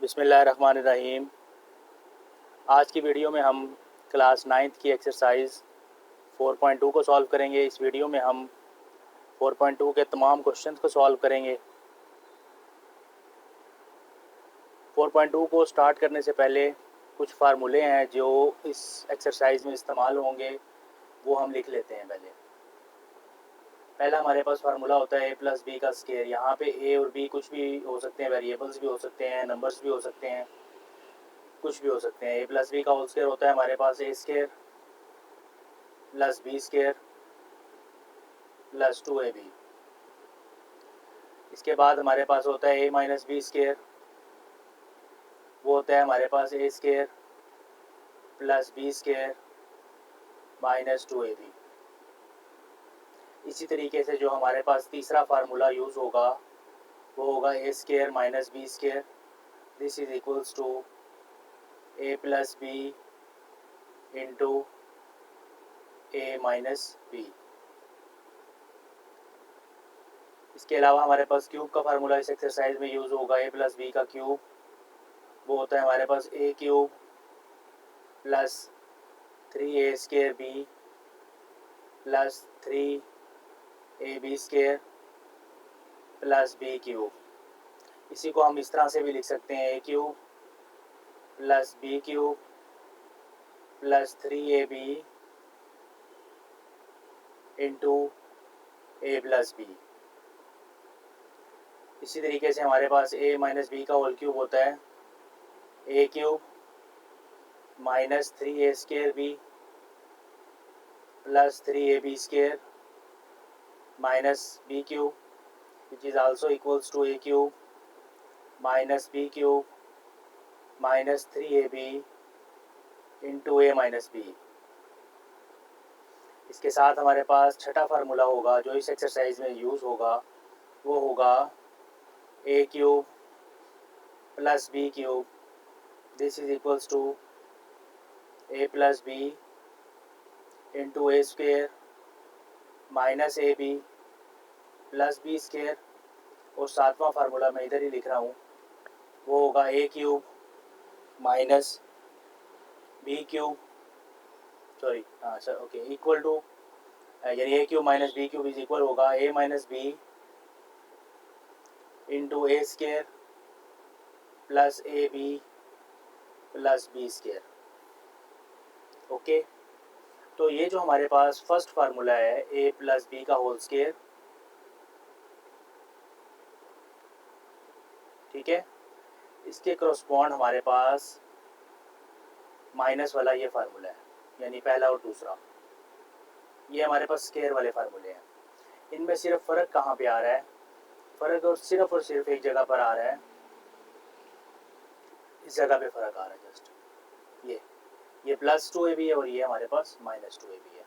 बिस्मिल्लाहिर्रहमानिर्रहीम। आज की वीडियो में हम क्लास 9th की एक्सरसाइज 4.2 को सॉल्व करेंगे। इस वीडियो में हम 4.2 के तमाम क्वेश्चंस को सॉल्व करेंगे। 4.2 को स्टार्ट करने से पहले कुछ फार्मूले हैं जो इस एक्सरसाइज में इस्तेमाल होंगे, वो हम लिख लेते हैं। पहला हमारे पास फार्मूला होता है a प्लस बी का स्केयर। यहाँ पे a और b कुछ भी हो सकते हैं, वेरिएबल्स भी हो सकते हैं, नंबर्स भी हो सकते हैं, कुछ भी हो सकते हैं। a प्लस बी का होल स्केयर होता है हमारे पास a square plus b square plus 2ab। इसके बाद हमारे पास होता है a माइनस बी स्केयर, वो होता है हमारे पास a square plus b square minus 2ab। इसी तरीके से जो हमारे पास तीसरा फार्मूला यूज़ होगा वो होगा a square minus b square, this is equals to a plus b into a minus b. इसके अलावा हमारे पास क्यूब का फार्मूला इस एक्सरसाइज में यूज़ होगा। a प्लस बी का क्यूब, वो होता है हमारे पास a cube plus 3a square b plus 3ab square plus b cube. इसी को हम इस तरह से भी लिख सकते हैं a cube plus b cube plus 3ab into a plus b. इसी तरीके से हमारे पास a माइनस बी का होल क्यूब होता है a cube minus 3a square b plus 3ab square minus b cube, which is also equals to a cube minus b cube minus 3ab into a minus b. इसके साथ हमारे पास छठा formula होगा जो इस exercise में यूज़ होगा, वो होगा a cube plus b cube, this is equals to a plus b into a square minus a b plus b square. और सातवां फार्मूला मैं इधर ही लिख रहा हूँ, वो होगा a cube minus b cube, sorry हाँ सर ओके, इक्वल टू, यानी a cube minus b cube is equal होगा a minus b into a square plus a b plus b square. Okay, तो ये जो हमारे पास फर्स्ट फार्मूला है a plus b का होल स्केयर, ठीक है, इसके करस्पॉन्ड हमारे पास माइनस वाला ये फार्मूला है, यानी पहला और दूसरा, ये हमारे पास स्केयर वाले फार्मूले हैं। इनमें सिर्फ फ़र्क कहाँ पे आ रहा है, फ़र्क और सिर्फ एक जगह पर आ रहा है, इस जगह पे फ़र्क आ रहा है जस्ट, ये प्लस 2ab है और ये हमारे पास माइनस 2ab है।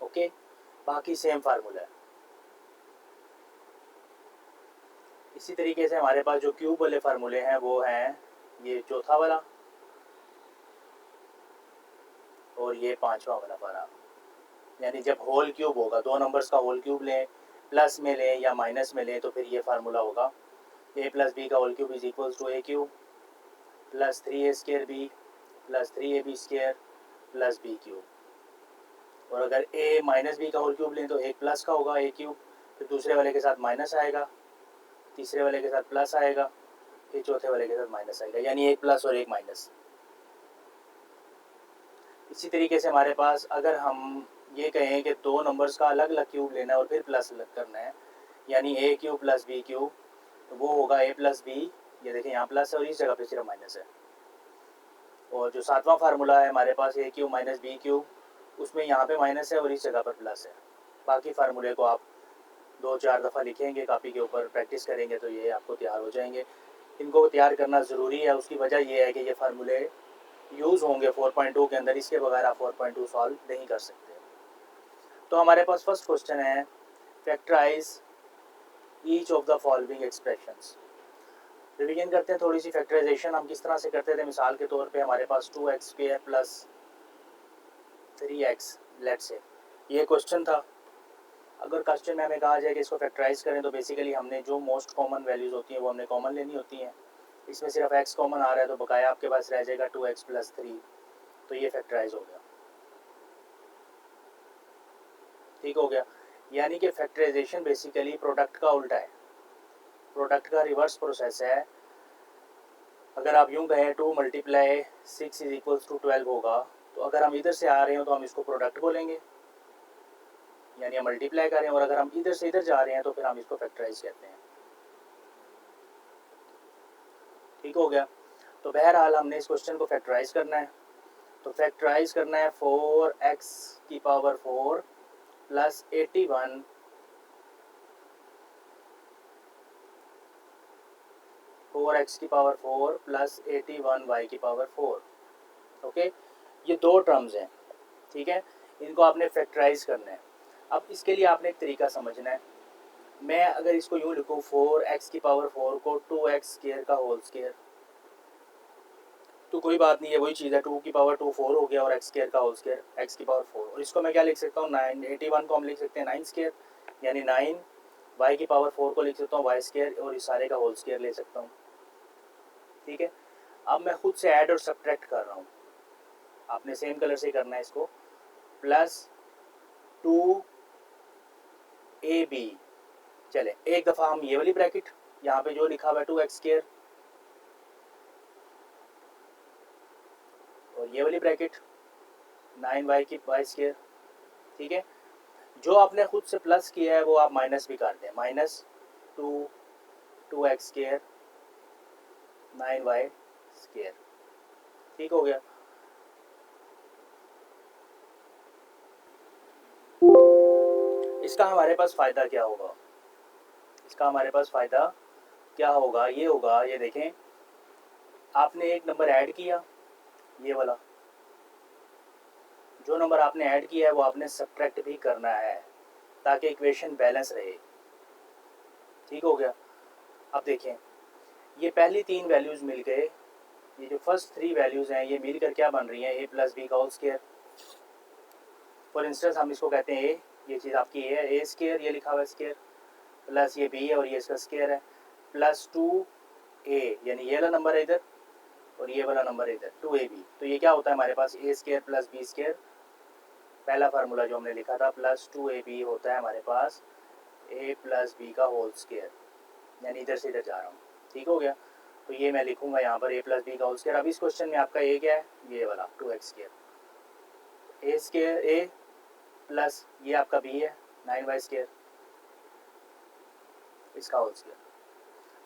ओके, बाकी सेम फार्मूला है। इसी तरीके से हमारे पास जो क्यूब वाले फार्मूले हैं वो हैं ये चौथा वाला और ये पांचवा वाला फार्मूला, यानी जब होल क्यूब होगा, दो नंबर्स का होल क्यूब लें, प्लस में लें या माइनस में लें, तो फिर ये फार्मूला होगा a प्लस बी का whole cube is equals to a cube plus 3a square b plus 3ab square plus b cube. और अगर a माइनस बी का होल क्यूब लें तो एक प्लस का होगा a क्यूब, फिर दूसरे वाले के साथ माइनस आएगा, तीसरे वाले के साथ प्लस आएगा, फिर चौथे वाले के साथ माइनस आएगा, यानी एक प्लस और एक माइनस। इसी तरीके से हमारे पास अगर हम ये कहें कि दो नंबर्स का अलग अलग क्यूब लेना है और फिर प्लस अलग करना है, यानी a cube plus b cube, तो वो होगा a प्लस बी, ये देखें यहाँ प्लस है और इस जगह पे सिर्फ माइनस है। और जो सातवां फार्मूला है हमारे पास a cube minus b cube, उसमें यहाँ पे माइनस है और इस जगह पर प्लस है। बाकी फार्मूले को आप 2-4 दफ़ा लिखेंगे कापी के ऊपर, प्रैक्टिस करेंगे तो ये आपको तैयार हो जाएंगे। इनको तैयार करना ज़रूरी है, उसकी वजह ये है कि ये फार्मूले यूज़ होंगे 4.2 के अंदर, इसके बगैर आप 4.2 सॉल्व नहीं कर सकते। तो हमारे पास फर्स्ट क्वेश्चन है, factorise each of the following expressions. Revision करते हैं थोड़ी सी, फैक्टराइजेशन हम किस तरह से करते थे। मिसाल के तौर पे हमारे पास 2x square plus 3x, late से ये क्वेश्चन था। अगर क्वेश्चन में हमें कहा जाए कि इसको फैक्टराइज करें तो बेसिकली हमने जो मोस्ट कॉमन वैल्यूज़ होती हैं वो हमने कॉमन लेनी होती हैं। इसमें सिर्फ x कॉमन आ रहा है तो बकाया आपके पास रह जाएगा 2x प्लस 3, तो ये फैक्टराइज हो गया। ठीक हो गया। यानी कि फैक्टराइजेशन बेसिकली प्रोडक्ट का उल्टा है, प्रोडक्ट का रिवर्स प्रोसेस है। अगर आप यूं कहें 2 मल्टीप्लाई 6 इज इक्वल्स टू 12 होगा, तो अगर हम इधर से आ रहे हो तो हम इसको प्रोडक्ट बोलेंगे, यानी हम मल्टीप्लाई कर रहे हैं, और अगर हम इधर से इधर जा रहे हैं तो फिर हम इसको फैक्टराइज कहते हैं। ठीक हो गया। तो बहरहाल हमने इस क्वेश्चन को फैक्टराइज करना है, तो फैक्टराइज करना है 4x की पावर 4 प्लस 81 4x की पावर 4 प्लस 81 y की पावर 4। ओके, ये दो टर्म्स हैं, ठीक है, इनको आपने फैक्टराइज करना है। अब इसके लिए आपने एक तरीका समझना है। मैं अगर इसको यूँ लिखूँ 4x की पावर 4 को 2x स्क्वायर का होल स्क्वायर, तो कोई बात नहीं है, वही चीज़ है, 2 की पावर 2 4 हो गया और x स्क्वायर का होल स्क्वायर x की पावर 4, और इसको मैं क्या लिख सकता हूँ 9, 81 को हम लिख सकते हैं 9 स्क्वायर, यानी 9, y की पावर 4 को लिख सकता हूँ y स्क्वायर, और इस सारे का होल स्क्वायर ले सकता हूँ। ठीक है, अब मैं खुद से ऐड और सब्ट्रैक्ट कर रहा हूँ, आपने सेम कलर से करना है इसको, प्लस 2ab, चले एक दफ़ा हम ये वाली ब्रैकेट यहाँ पे जो लिखा हुआ है 2x स्क्वायर, और ये वाली ब्रैकेट 9y की y स्क्वायर। ठीक है, जो आपने खुद से प्लस किया है वो आप माइनस भी कर दें, minus 2x square 9y square. ठीक हो गया। इसका हमारे पास फ़ायदा क्या होगा, इसका हमारे पास फ़ायदा क्या होगा, ये होगा, ये देखें, आपने एक नंबर ऐड किया, ये वाला जो नंबर आपने ऐड किया है वो आपने सब्ट्रैक्ट भी करना है ताकि इक्वेशन बैलेंस रहे। ठीक हो गया। अब देखें, ये पहली 3 वैल्यूज़ मिल गए, ये जो फर्स्ट 3 वैल्यूज़ हैं ये मिलकर क्या बन रही हैं, a प्लस बी का होल स्क्वायर। फॉर इंस्टेंस हम इसको कहते हैं a, ये चीज़ आपकी a है, a स्क्वायर ये लिखा हुआ है स्क्वायर, प्लस ये b है और ये इसका स्क्वायर है, प्लस 2a, यानी ये वाला नंबर है इधर और ये वाला नंबर है इधर 2ab। तो ये क्या होता है हमारे पास a square plus b square, पहला फार्मूला जो हमने लिखा था, प्लस 2ab होता है हमारे पास a प्लस बी का होल स्क्वायर, यानी इधर से इधर जा रहा हूँ। ठीक हो गया। तो ये मैं लिखूंगा यहाँ पर a प्लस बी का होल स्क्वायर। अब इस क्वेश्चन में आपका a क्या है, ये वाला 2x square, a square a plus ये आपका b है 9y स्क्वायर, इसका होल स्क्वायर।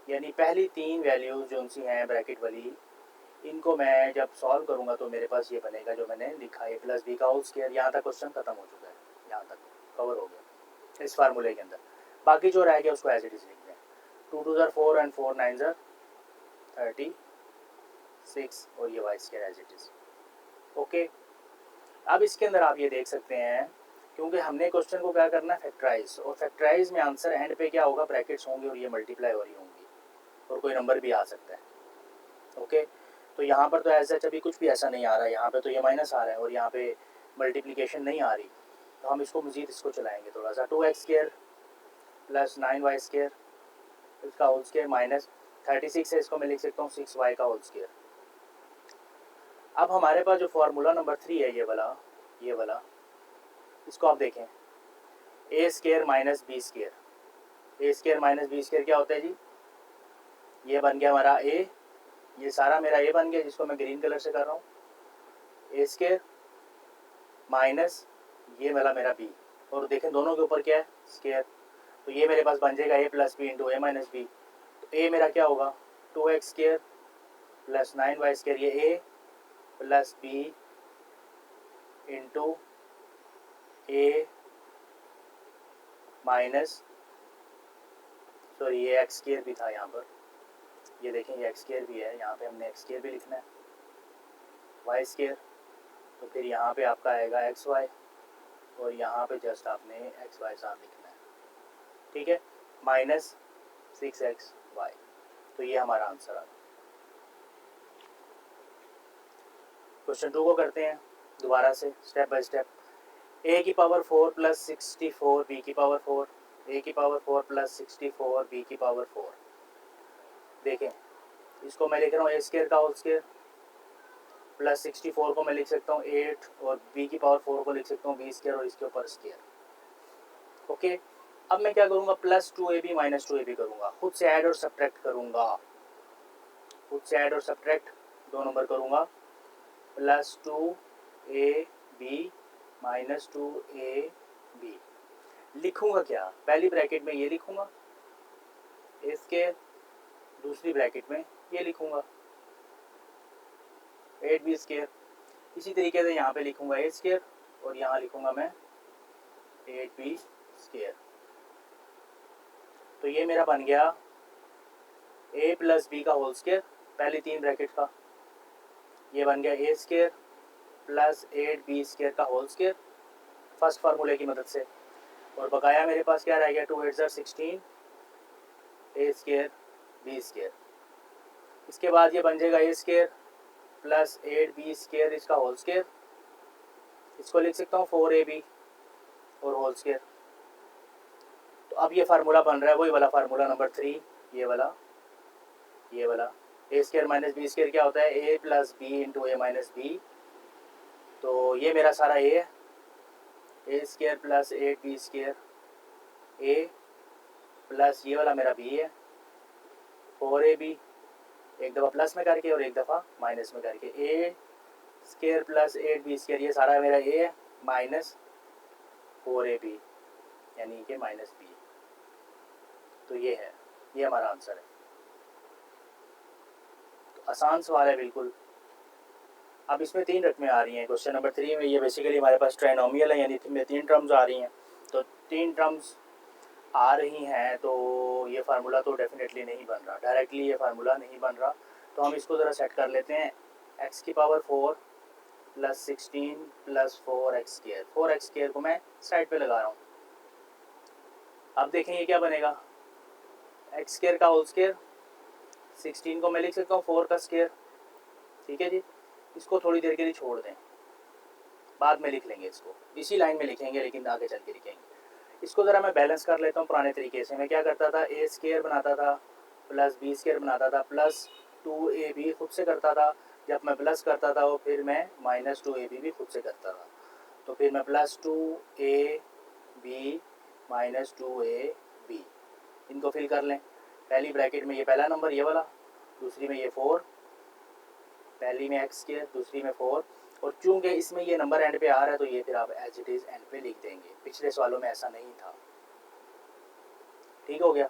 यानी पहली 3 वैल्यूज जो सी हैं ब्रैकेट वाली, इनको मैं जब सॉल्व करूँगा तो मेरे पास ये बनेगा जो मैंने लिखा है, a प्लस बी का होल स्क्वायर। यहाँ तक क्वेश्चन खत्म हो चुका है, यहाँ तक कवर हो गया इस फार्मूले के अंदर। बाकी जो रह गया उसको एज इट इज लिख दें, 2 2 ज़र 4 एंड 4 9 ज़र 36, और ये y square as it is. Okay, अब इसके अंदर आप ये देख सकते हैं, क्योंकि हमने क्वेश्चन को क्या करना है फैक्टराइज, और फैक्टराइज में आंसर एंड पे क्या होगा, ब्रैकेट्स होंगे और ये मल्टीप्लाई हो रही होंगी और कोई नंबर भी आ सकता है। ओके, तो यहाँ पर तो ऐसा अभी कुछ भी ऐसा नहीं आ रहा है, यहाँ पे तो ये माइनस आ रहा है और यहाँ पे मल्टीप्लिकेशन नहीं आ रही, तो हम इसको मज़ीद इसको चलाएंगे थोड़ा सा, 2x square plus 9y square इसका होल स्क्वायर माइनस 36 है, इसको मैं लिख सकता हूँ 6y का होल स्क्वायर। अब हमारे पास जो फार्मूला नंबर 3 है, ये वाला, इसको आप देखें, a square minus b square, a square minus b square क्या होता है जी, ये बन गया हमारा a, ये सारा मेरा a बन गया जिसको मैं ग्रीन कलर से कर रहा हूँ, a स्क्वायर माइनस ये वाला मेरा b, और देखें दोनों के ऊपर क्या है स्क्वायर, तो ये मेरे पास बन जाएगा a plus b into a minus b. तो a मेरा क्या होगा 2x square plus 9y square, ये a plus b into a minus, sorry ये एक्स स्क्वायर भी था यहाँ पर, ये देखें ये एक्स स्क्वायर भी है, यहाँ पे हमने एक्स स्क्वायर भी लिखना है, वाई स्क्वायर, तो फिर यहाँ पे आपका आएगा एक्स वाई, और यहाँ पे जस्ट आपने एक्स वाई साथ लिखना है। ठीक है, माइनस 6xy, तो ये हमारा आंसर आ गया। क्वेश्चन 2 को करते हैं दोबारा से स्टेप बाय स्टेप। a की पावर 4 प्लस 64 b की पावर 4, a की पावर 4 प्लस 64 b की पावर 4। देखें इसको मैं लिख रहा हूँ ए स्केयर का होल स्केयर, प्लस 64 को मैं लिख सकता हूँ 8 और बी की पावर 4 को लिख सकता हूँ बी स्केयर और इसके ऊपर स्केयर। ओके, अब मैं क्या करूँगा, प्लस 2ab माइनस 2ab करूँगा, खुद से ऐड और सब्ट्रैक्ट करूँगा, खुद से ऐड और सब्ट्रैक्ट 2 नंबर करूँगा, प्लस 2ab माइनस 2ab। लिखूँगा क्या, पहली ब्रैकेट में ये लिखूँगा ए स्केयर, दूसरी ब्रैकेट में ये लिखूँगा 8b स्केयर। इसी तरीके से यहाँ पे लिखूँगा ए स्केयर और यहाँ लिखूँगा मैं 8b स्केयर। तो ये मेरा बन गया a प्लस बी का होल स्केयर, पहली 3 ब्रैकेट का, ये बन गया a square plus 8b square का होल स्केयर फर्स्ट फार्मूले की मदद से। और बकाया मेरे पास क्या रह गया, 2 8 16 ए स्केयर बी स्केयर। इसके बाद ये बन जाएगा ए स्केयर प्लस 8b स्केयर इसका होल स्केयर, इसको लिख सकता हूँ 4ab और होल स्केयर। तो अब ये फार्मूला बन रहा है वही वाला फार्मूला नंबर 3, ये वाला ए स्केयर माइनस बी स्केयर क्या होता है, a plus b into a minus b. तो ये मेरा सारा ए है, ए square plus 8b square a plus ये वाला मेरा बी है 4ab, एक दफ़ा प्लस में करके और एक दफ़ा माइनस में करके, ए स्केयर प्लस 8b स्केयर, ये सारा मेरा ए है माइनस 4ab यानी कि माइनस बी। तो ये है, ये हमारा आंसर है। तो आसान सवाल है बिल्कुल। अब इसमें 3 रकमें आ रही हैं क्वेश्चन नंबर 3 में, ये बेसिकली हमारे पास ट्राइनोमियल है, यानी इसमें 3 टर्म्स आ रही हैं। तो 3 टर्म्स आ रही हैं तो ये फार्मूला तो डेफिनेटली नहीं बन रहा, डायरेक्टली ये फार्मूला नहीं बन रहा। तो हम इसको ज़रा सेट कर लेते हैं, x की power 4 plus 16 plus 4x square, 4x square को मैं साइड पे लगा रहा हूँ। अब देखें ये क्या बनेगा, x स्केयर का होल स्केयर, 16 को मैं लिख सकता हूँ 4 का स्केयर, ठीक है जी। इसको थोड़ी देर के लिए छोड़ दें, बाद में लिख लेंगे, इसको इसी लाइन में लिखेंगे लेकिन आगे चल के लिखेंगे। इसको ज़रा मैं बैलेंस कर लेता हूँ पुराने तरीके से। मैं क्या करता था, ए स्केयर बनाता था प्लस बी स्केयर बनाता था प्लस 2ab खुद से करता था, जब मैं प्लस करता था वो फिर मैं माइनस 2ab भी खुद से करता था। तो फिर मैं प्लस 2ab माइनस 2ab इनको फिल कर लें। पहली ब्रैकेट में ये पहला नंबर ये वाला, दूसरी में ये 4, पहली में एक्स स्केयर दूसरी में 4, और चूंकि इसमें ये नंबर एंड पे आ रहा है तो ये फिर आप एज इट इज़ एंड पे लिख देंगे। पिछले सवालों में ऐसा नहीं था, ठीक हो गया।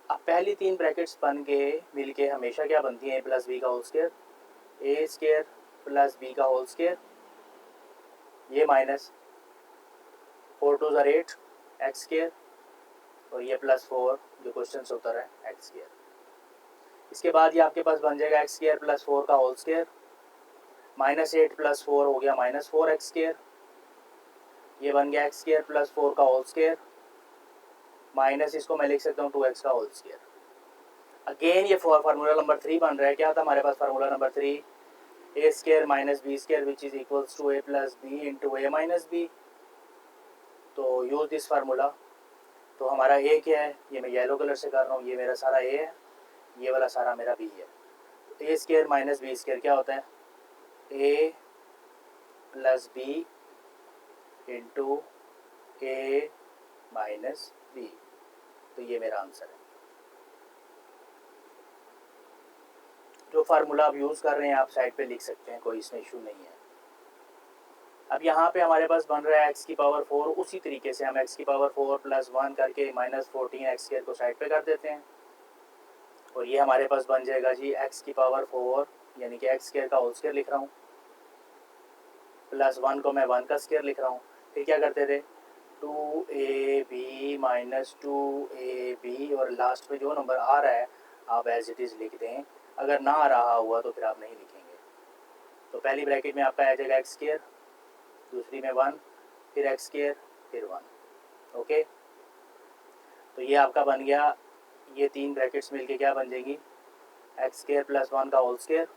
अब पहली 3 ब्रैकेट्स बन के मिल के हमेशा क्या बनती हैं, ए प्लस बी का whole square, a square plus b का होल स्केयर, ये माइनस 4 2 8 एक्स स्केयर और ये प्लस 4 जो क्वेश्चन से उत्तर है एक्स स्केयर। इसके बाद ये आपके पास बन जाएगा एक्स स्केयर प्लस 4 का होल स्केयर, माइनस 8 प्लस 4 हो गया माइनस 4 एक्स स्केयर, ये बन गया एक्स स्केयर प्लस 4 का होल स्केयर, माइनस इसको मैं लिख सकता हूँ 2x का होल स्केयर। अगेन ये फार्मूला नंबर 3 बन रहा है। क्या था हमारे पास formula number 3, a square minus b square which is equals to a plus b into a minus b. तो यूज दिस फार्मूला। तो हमारा ए क्या है, ये मैं येलो कलर से कर रहा हूँ, ये मेरा सारा ए है, ये वाला सारा मेरा बी है। ए स्केयर माइनस बी स्केयर क्या होता है, a plus b into a minus b. तो ये मेरा आंसर है। जो फार्मूला आप यूज़ कर रहे हैं आप साइड पे लिख सकते हैं, कोई इसमें इशू नहीं है। अब यहाँ पे हमारे पास बन रहा है x की पावर 4, उसी तरीके से हम x की पावर 4 प्लस 1 करके माइनस 14 एक्स स्क्वायर को साइड पे कर देते हैं और ये हमारे पास बन जाएगा जी x की पावर 4 यानी कि एक्स स्क्वायर का होल स्क्वायर लिख रहा हूँ, प्लस 1 को मैं 1 का स्क्वायर लिख रहा हूँ। फिर क्या करते थे 2ab माइनस 2ab और लास्ट पे जो नंबर आ रहा है आप एज इट इज़ लिख दें, अगर ना आ रहा हुआ तो फिर आप नहीं लिखेंगे। तो पहली ब्रैकेट में आपका आ जाएगा एक्स स्क्वायर, दूसरी में 1, फिर एक्स स्क्वायर फिर 1। ओके, तो ये आपका बन गया, ये 3 ब्रैकेट्स मिलके क्या बन जाएगी एक्स स्क्वायर प्लस 1 का होल स्क्वायर।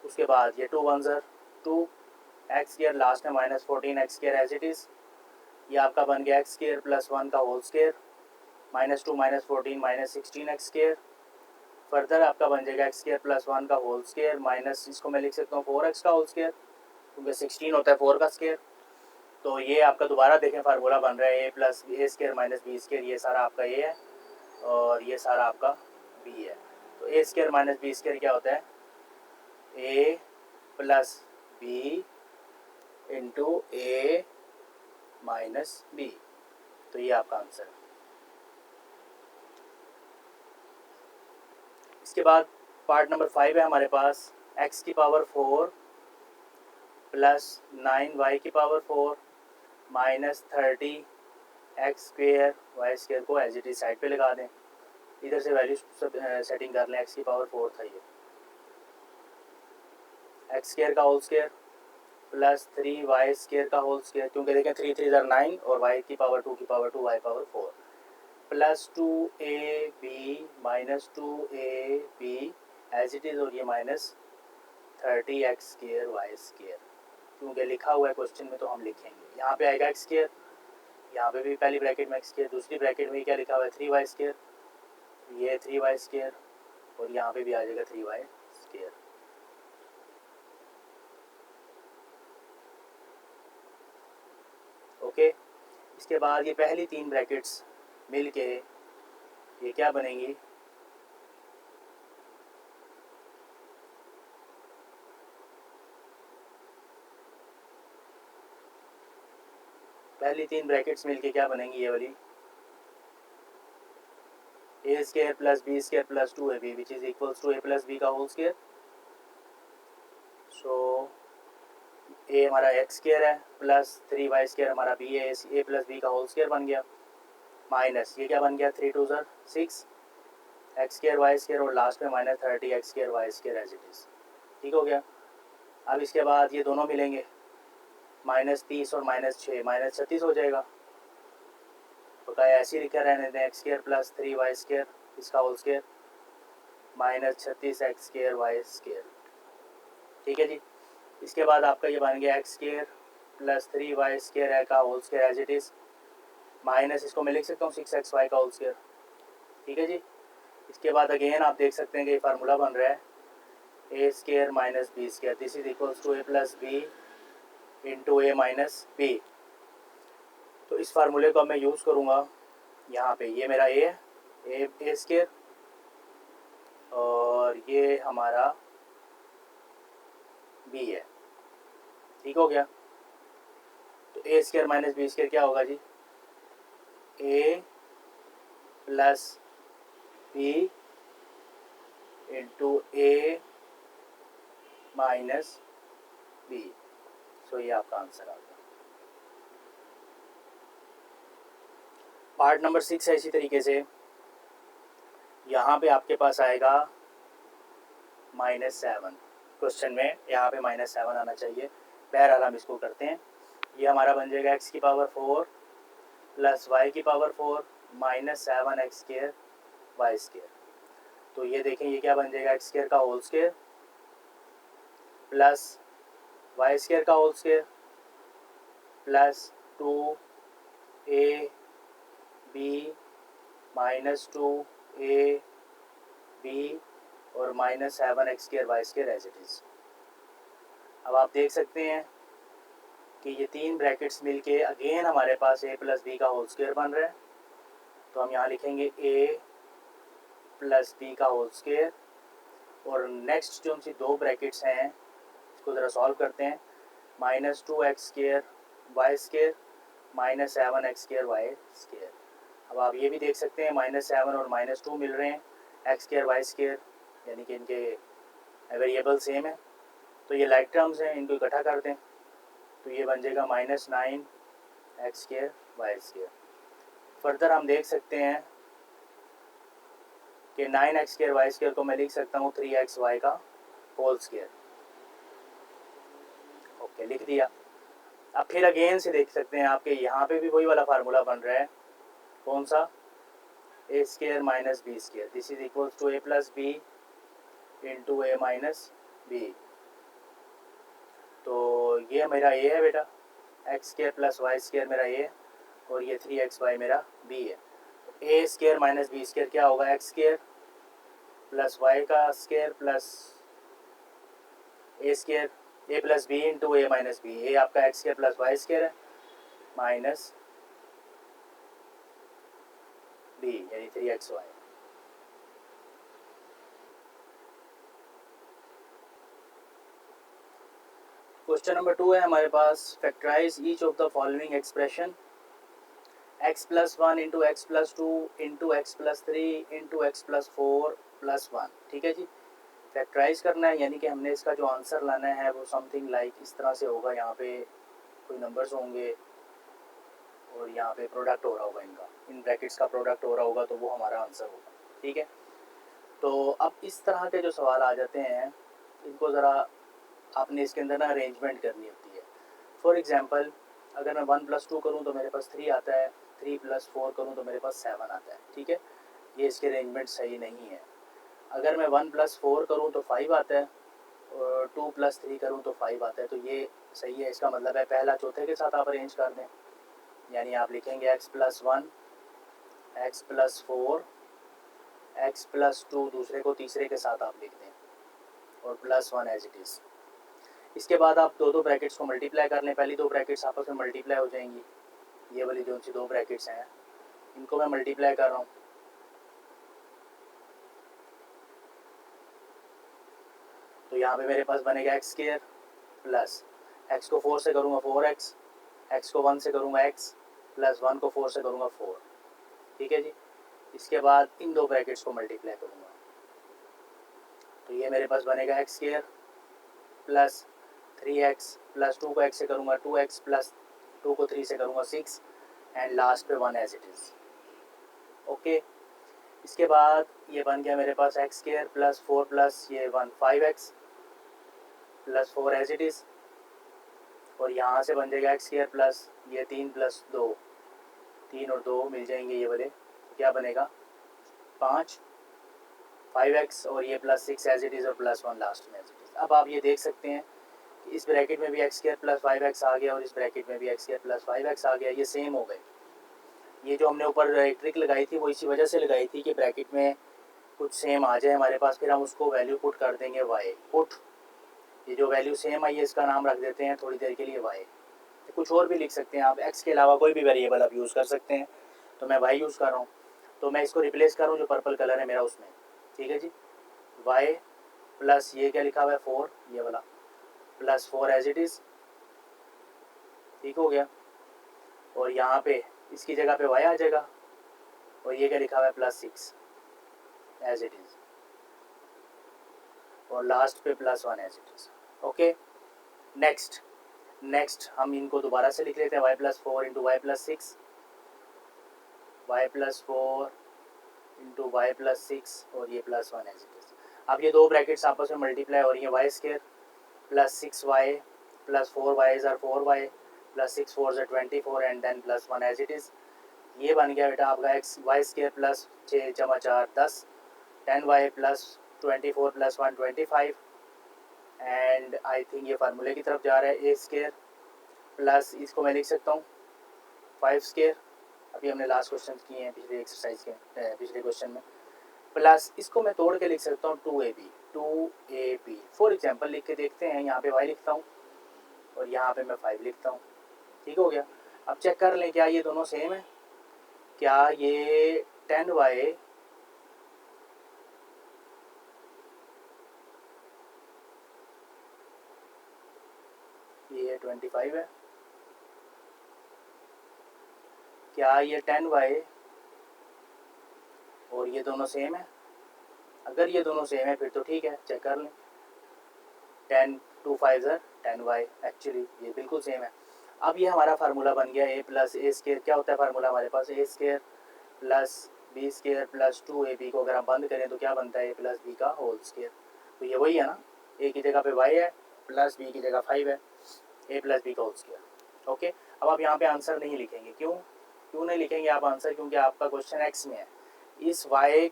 उसके बाद ये 2 1 2 एक्स स्क्वायर, लास्ट में minus 14 x square as it is. ये आपका बन गया एक्स स्क्वायर प्लस 1 का whole square, minus 2 minus 14 minus 16 x square further आपका बन जाएगा एक्स स्केयर प्लस 1 का होल स्केयर माइनस, इसको मैं लिख सकता हूँ 4x का होल स्केयर, क्योंकि 16 होता है 4 का स्केयर। तो ये आपका दोबारा देखें फार्मूला बन रहा है a plus a square minus b square, ये सारा आपका ए है और ये सारा आपका बी है। तो a square minus b square क्या होता है, a plus b into a minus b. तो ये आपका आंसर है। इसके बाद पार्ट नंबर 5 है हमारे पास, x की पावर 4 प्लस 9y की power 4 minus 30 x square y square को एज इट इज साइड पे लगा दें। इधर से वैल्यू सेटिंग कर लें, x की पावर 4 था ये, एक्स स्क्वेयर का whole square plus 3y square का होल स्क्वेयर, क्योंकि देखें 3 3 इधर 9 और y की पावर 2 की power 2 y power 4 plus 2ab minus 2ab as it is, और ये minus 30 x square y square, क्योंकि लिखा हुआ है क्वेश्चन में तो हम लिखेंगे। यहाँ पे आएगा एक्स स्क्वेयर, यहाँ पे भी पहली ब्रैकेट में एक्स स्क्वेयर, दूसरी ब्रैकेट में क्या लिखा हुआ है 3y स्क्वेयर, ये 3y स्क्वेयर, और यहाँ पे भी आ जाएगा 3y स्क्वेयर। ओके, इसके बाद ये पहली 3 ब्रैकेट्स मिल के ये क्या बनेंगी, पहली 3 ब्रैकेट्स मिल के क्या बनेंगी, ये वाली a square plus b square plus 2ab which is equals to a plus b का होल स्क्वेयर। सो ए हमारा एक्स स्क्वेयर है प्लस 3y स्क्वेयर हमारा बी है, ए प्लस बी का होल स्क्वेयर बन गया, माइनस ये क्या बन गया 3 2 6 एक्स स्क्वेयर वाई स्क्वेयर, और लास्ट में minus 30 x square y square as it is. ठीक हो गया। अब इसके बाद ये दोनों मिलेंगे, माइनस 30 और माइनस 6 माइनस 36 हो जाएगा। तो क्या ऐसे ही लिखा रहने दें, x square plus 3y square इसका whole square minus 36 x square y square. ठीक है जी। इसके बाद आपका ये बन गया x square plus 3y square का whole square as it is, minus इसको मैं लिख सकता हूँ 6xy का होल स्क्वेयर। ठीक है जी। इसके बाद अगेन आप देख सकते हैं कि ये फार्मूला बन रहा है a square minus b square, this is equals to a plus b into a minus b. तो इस फार्मूले को मैं यूज़ करूँगा यहाँ पे, ये मेरा ए है, ए स्क्वेयर, और ये हमारा बी है। ठीक हो गया। तो ए स्क्वेयर माइनस बी स्क्वेयर क्या होगा जी, ए plus b into a minus B. सो ये आपका आंसर आ गया। पार्ट नंबर 6 है इसी तरीके से, यहाँ पे आपके पास आएगा -7, क्वेश्चन में यहाँ पे -7 आना चाहिए। बहरहाल हम इसको करते हैं, ये हमारा बन जाएगा x की पावर 4 प्लस y की power 4 minus 7 x square y square. तो ये देखें ये क्या बन जाएगा, एक्स स्क्वेयर का whole square plus y square का whole square plus 2ab minus 2ab और minus 7 x square y square as it is. अब आप देख सकते हैं कि ये 3 ब्रैकेट्स मिलके अगेन हमारे पास a प्लस बी का होल स्क्वेयर बन रहा है। तो हम यहाँ लिखेंगे a प्लस बी का होल स्क्वेयर, और नेक्स्ट जो उनकी 2 ब्रैकेट्स हैं इसको ज़रा सॉल्व करते हैं, minus 2 x square y square minus 7 x square y square. अब आप ये भी देख सकते हैं -7 और -2 मिल रहे हैं, एक्स स्क्वेयर वाई स्क्वेयर, यानी कि इनके वेरिएबल सेम है। तो ये लाइक टर्म्स हैं, इनको इकट्ठा कर दें तो ये बन जाएगा -9 x square y square. Further हम देख सकते हैं कि 9 एक्स स्क्वेयर वाई स्क्वेयर को मैं लिख सकता हूँ 3xy का होल स्क्वेयर। ओके, लिख दिया। अब फिर अगेन से देख सकते हैं आपके यहाँ पे भी वही वाला फार्मूला बन रहा है, कौन सा, a square minus b square, this is equals to a plus b into a minus b. तो ये मेरा ए है बेटा, x square plus y square मेरा ए, और ये 3xy मेरा बी है। A square minus b square क्या होगा, एक्स स्क्वेयर प्लस वाई का square plus a square, a plus b into a minus b, a आपका x square plus y square है माइनस बी यानी 3xy। क्वेश्चन नंबर 2 है हमारे पास, factorise each of the following expression x plus 1 into x plus 2 into x plus 3 into x plus 4 plus 1। ठीक है जी, factorise करना है यानी कि हमने इसका जो आंसर लाना है वो समथिंग लाइक इस तरह से होगा। यहाँ पे कोई नंबर्स होंगे और यहाँ पे प्रोडक्ट हो रहा होगा, इनका इन ब्रैकेट्स का प्रोडक्ट हो रहा होगा, तो वो हमारा आंसर होगा। ठीक है, तो अब इस तरह के जो सवाल आ जाते हैं इनको ज़रा आपने इसके अंदर ना अरेंजमेंट करनी होती है। फॉर एग्जांपल अगर मैं 1 प्लस 2 करूँ तो मेरे पास 3 आता है, 3 प्लस 4 करूँ तो मेरे पास 7 आता है। ठीक है, ये इसके अरेंजमेंट सही नहीं है। अगर मैं 1 प्लस 4 करूँ तो 5 आता है और 2 प्लस 3 करूँ तो 5 आता है, तो ये सही है। इसका मतलब है पहला चौथे के साथ आप अरेंज कर दें, यानी आप लिखेंगे x plus 1, x plus 4, x plus 2 दूसरे को तीसरे के साथ आप लिख दें और प्लस 1 एज इट इज़। इसके बाद आप दो ब्रैकेट्स को मल्टीप्लाई कर लें, पहली दो ब्रैकेट्स आपस में मल्टीप्लाई हो जाएंगी। ये वाली जो सी दो ब्रैकेट्स हैं इनको मैं मल्टीप्लाई कर रहा हूँ, तो यहाँ पे मेरे पास बनेगा एक्स स्क्वायर प्लस एक्स को 4 से करूँगा 4x, एक्स को 1 से करूँगा x प्लस 1 को 4 से करूँगा 4। ठीक है जी, इसके बाद इन दो ब्रैकेट्स को मल्टीप्लाई करूँगा, तो ये मेरे पास बनेगा x square plus 3x plus 2 को x से करूँगा 2x प्लस 2 को 3 से करूँगा 6 एंड लास्ट पे 1 एज इट इज़। ओके, इसके बाद ये बन गया मेरे पास एक्स स्क्वायर प्लस 4 प्लस ये 1 5x plus 4 as it is, और यहाँ से बन जाएगा एक्स स्क्वायर प्लस ये 3 प्लस 2, 3 और 2 मिल जाएंगे ये वाले, क्या बनेगा 5 5x और ये प्लस 6 एज इट इज़ और प्लस 1 लास्ट में एज इट इज़। अब आप ये देख सकते हैं कि इस ब्रैकेट में भी एक्स स्क्वायर प्लस 5x आ गया और इस ब्रैकेट में भी एक्स स्क्वायर प्लस 5x आ गया, ये सेम हो गए। ये जो हमने ऊपर ट्रिक लगाई थी वो इसी वजह से लगाई थी कि ब्रैकेट में कुछ सेम आ जाए हमारे पास, फिर हम उसको वैल्यू पुट कर देंगे y पुट। ये जो वैल्यू सेम आई है इसका नाम रख देते हैं थोड़ी देर के लिए y। कुछ और भी लिख सकते हैं आप, x के अलावा कोई भी वेरिएबल आप यूज़ कर सकते हैं, तो मैं y यूज़ कर रहा हूँ, तो मैं इसको रिप्लेस कर रहा हूँ जो पर्पल कलर है मेरा उसमें। ठीक है जी, y प्लस ये क्या लिखा हुआ है 4 ये वाला प्लस 4 एज इट इज़। ठीक हो गया, और यहाँ पे इसकी जगह पे y आ जाएगा और ये क्या लिखा हुआ है प्लस 6 एज इट इज़ और लास्ट पे plus 1 as it is. Okay, next हम इनको दोबारा से लिख लेते हैं, y plus 4 into y plus 6, वाई प्लस 4 इंटू वाई प्लस 6 और ये प्लस 1 एज इट इज़। अब ये दो ब्रैकेट्स आपस में मल्टीप्लाई हो रही हैं, y square plus 6y plus 4y is 4y plus 6 4 is 24 and then plus 1 as it is. ये बन गया बेटा आपका एक्स वाई स्क्वायर प्लस 6 जमा 4 10 10y plus 24 plus 1 25 and I think ये फार्मूले की तरफ जा रहा है। ए स्क्वायर प्लस इसको मैं लिख सकता हूँ 5 स्क्वायर, अभी हमने लास्ट क्वेश्चन किए हैं पिछले एक्सरसाइज के पिछले क्वेश्चन में, प्लस इसको मैं तोड़ के लिख सकता हूँ 2ab फॉर एग्जांपल लिख के देखते हैं। यहाँ पे y लिखता हूँ और यहाँ पे मैं 5 लिखता हूँ। ठीक हो गया, अब चेक कर लें क्या ये दोनों सेम है, क्या ये 10y ये 25 है, क्या ये 10y और ये दोनों सेम है। अगर ये दोनों सेम है फिर तो ठीक है, चेक कर लें 10 2 5 है 10y, एक्चुअली ये बिल्कुल सेम है। अब ये हमारा फार्मूला बन गया a प्लस ए स्क्वायर, क्या होता है फार्मूला हमारे पास a square plus b square plus 2ab को अगर हम बंद करें तो क्या बनता है a प्लस बी का होल स्क्वायर। तो ये वही है ना, a की जगह पे y है प्लस b की जगह 5 है, a प्लस बी का होल स्क्वायर। ओके, अब आप यहाँ पे आंसर नहीं लिखेंगे, क्यों नहीं लिखेंगे आप आंसर, क्योंकि आपका क्वेश्चन x में है। इस y,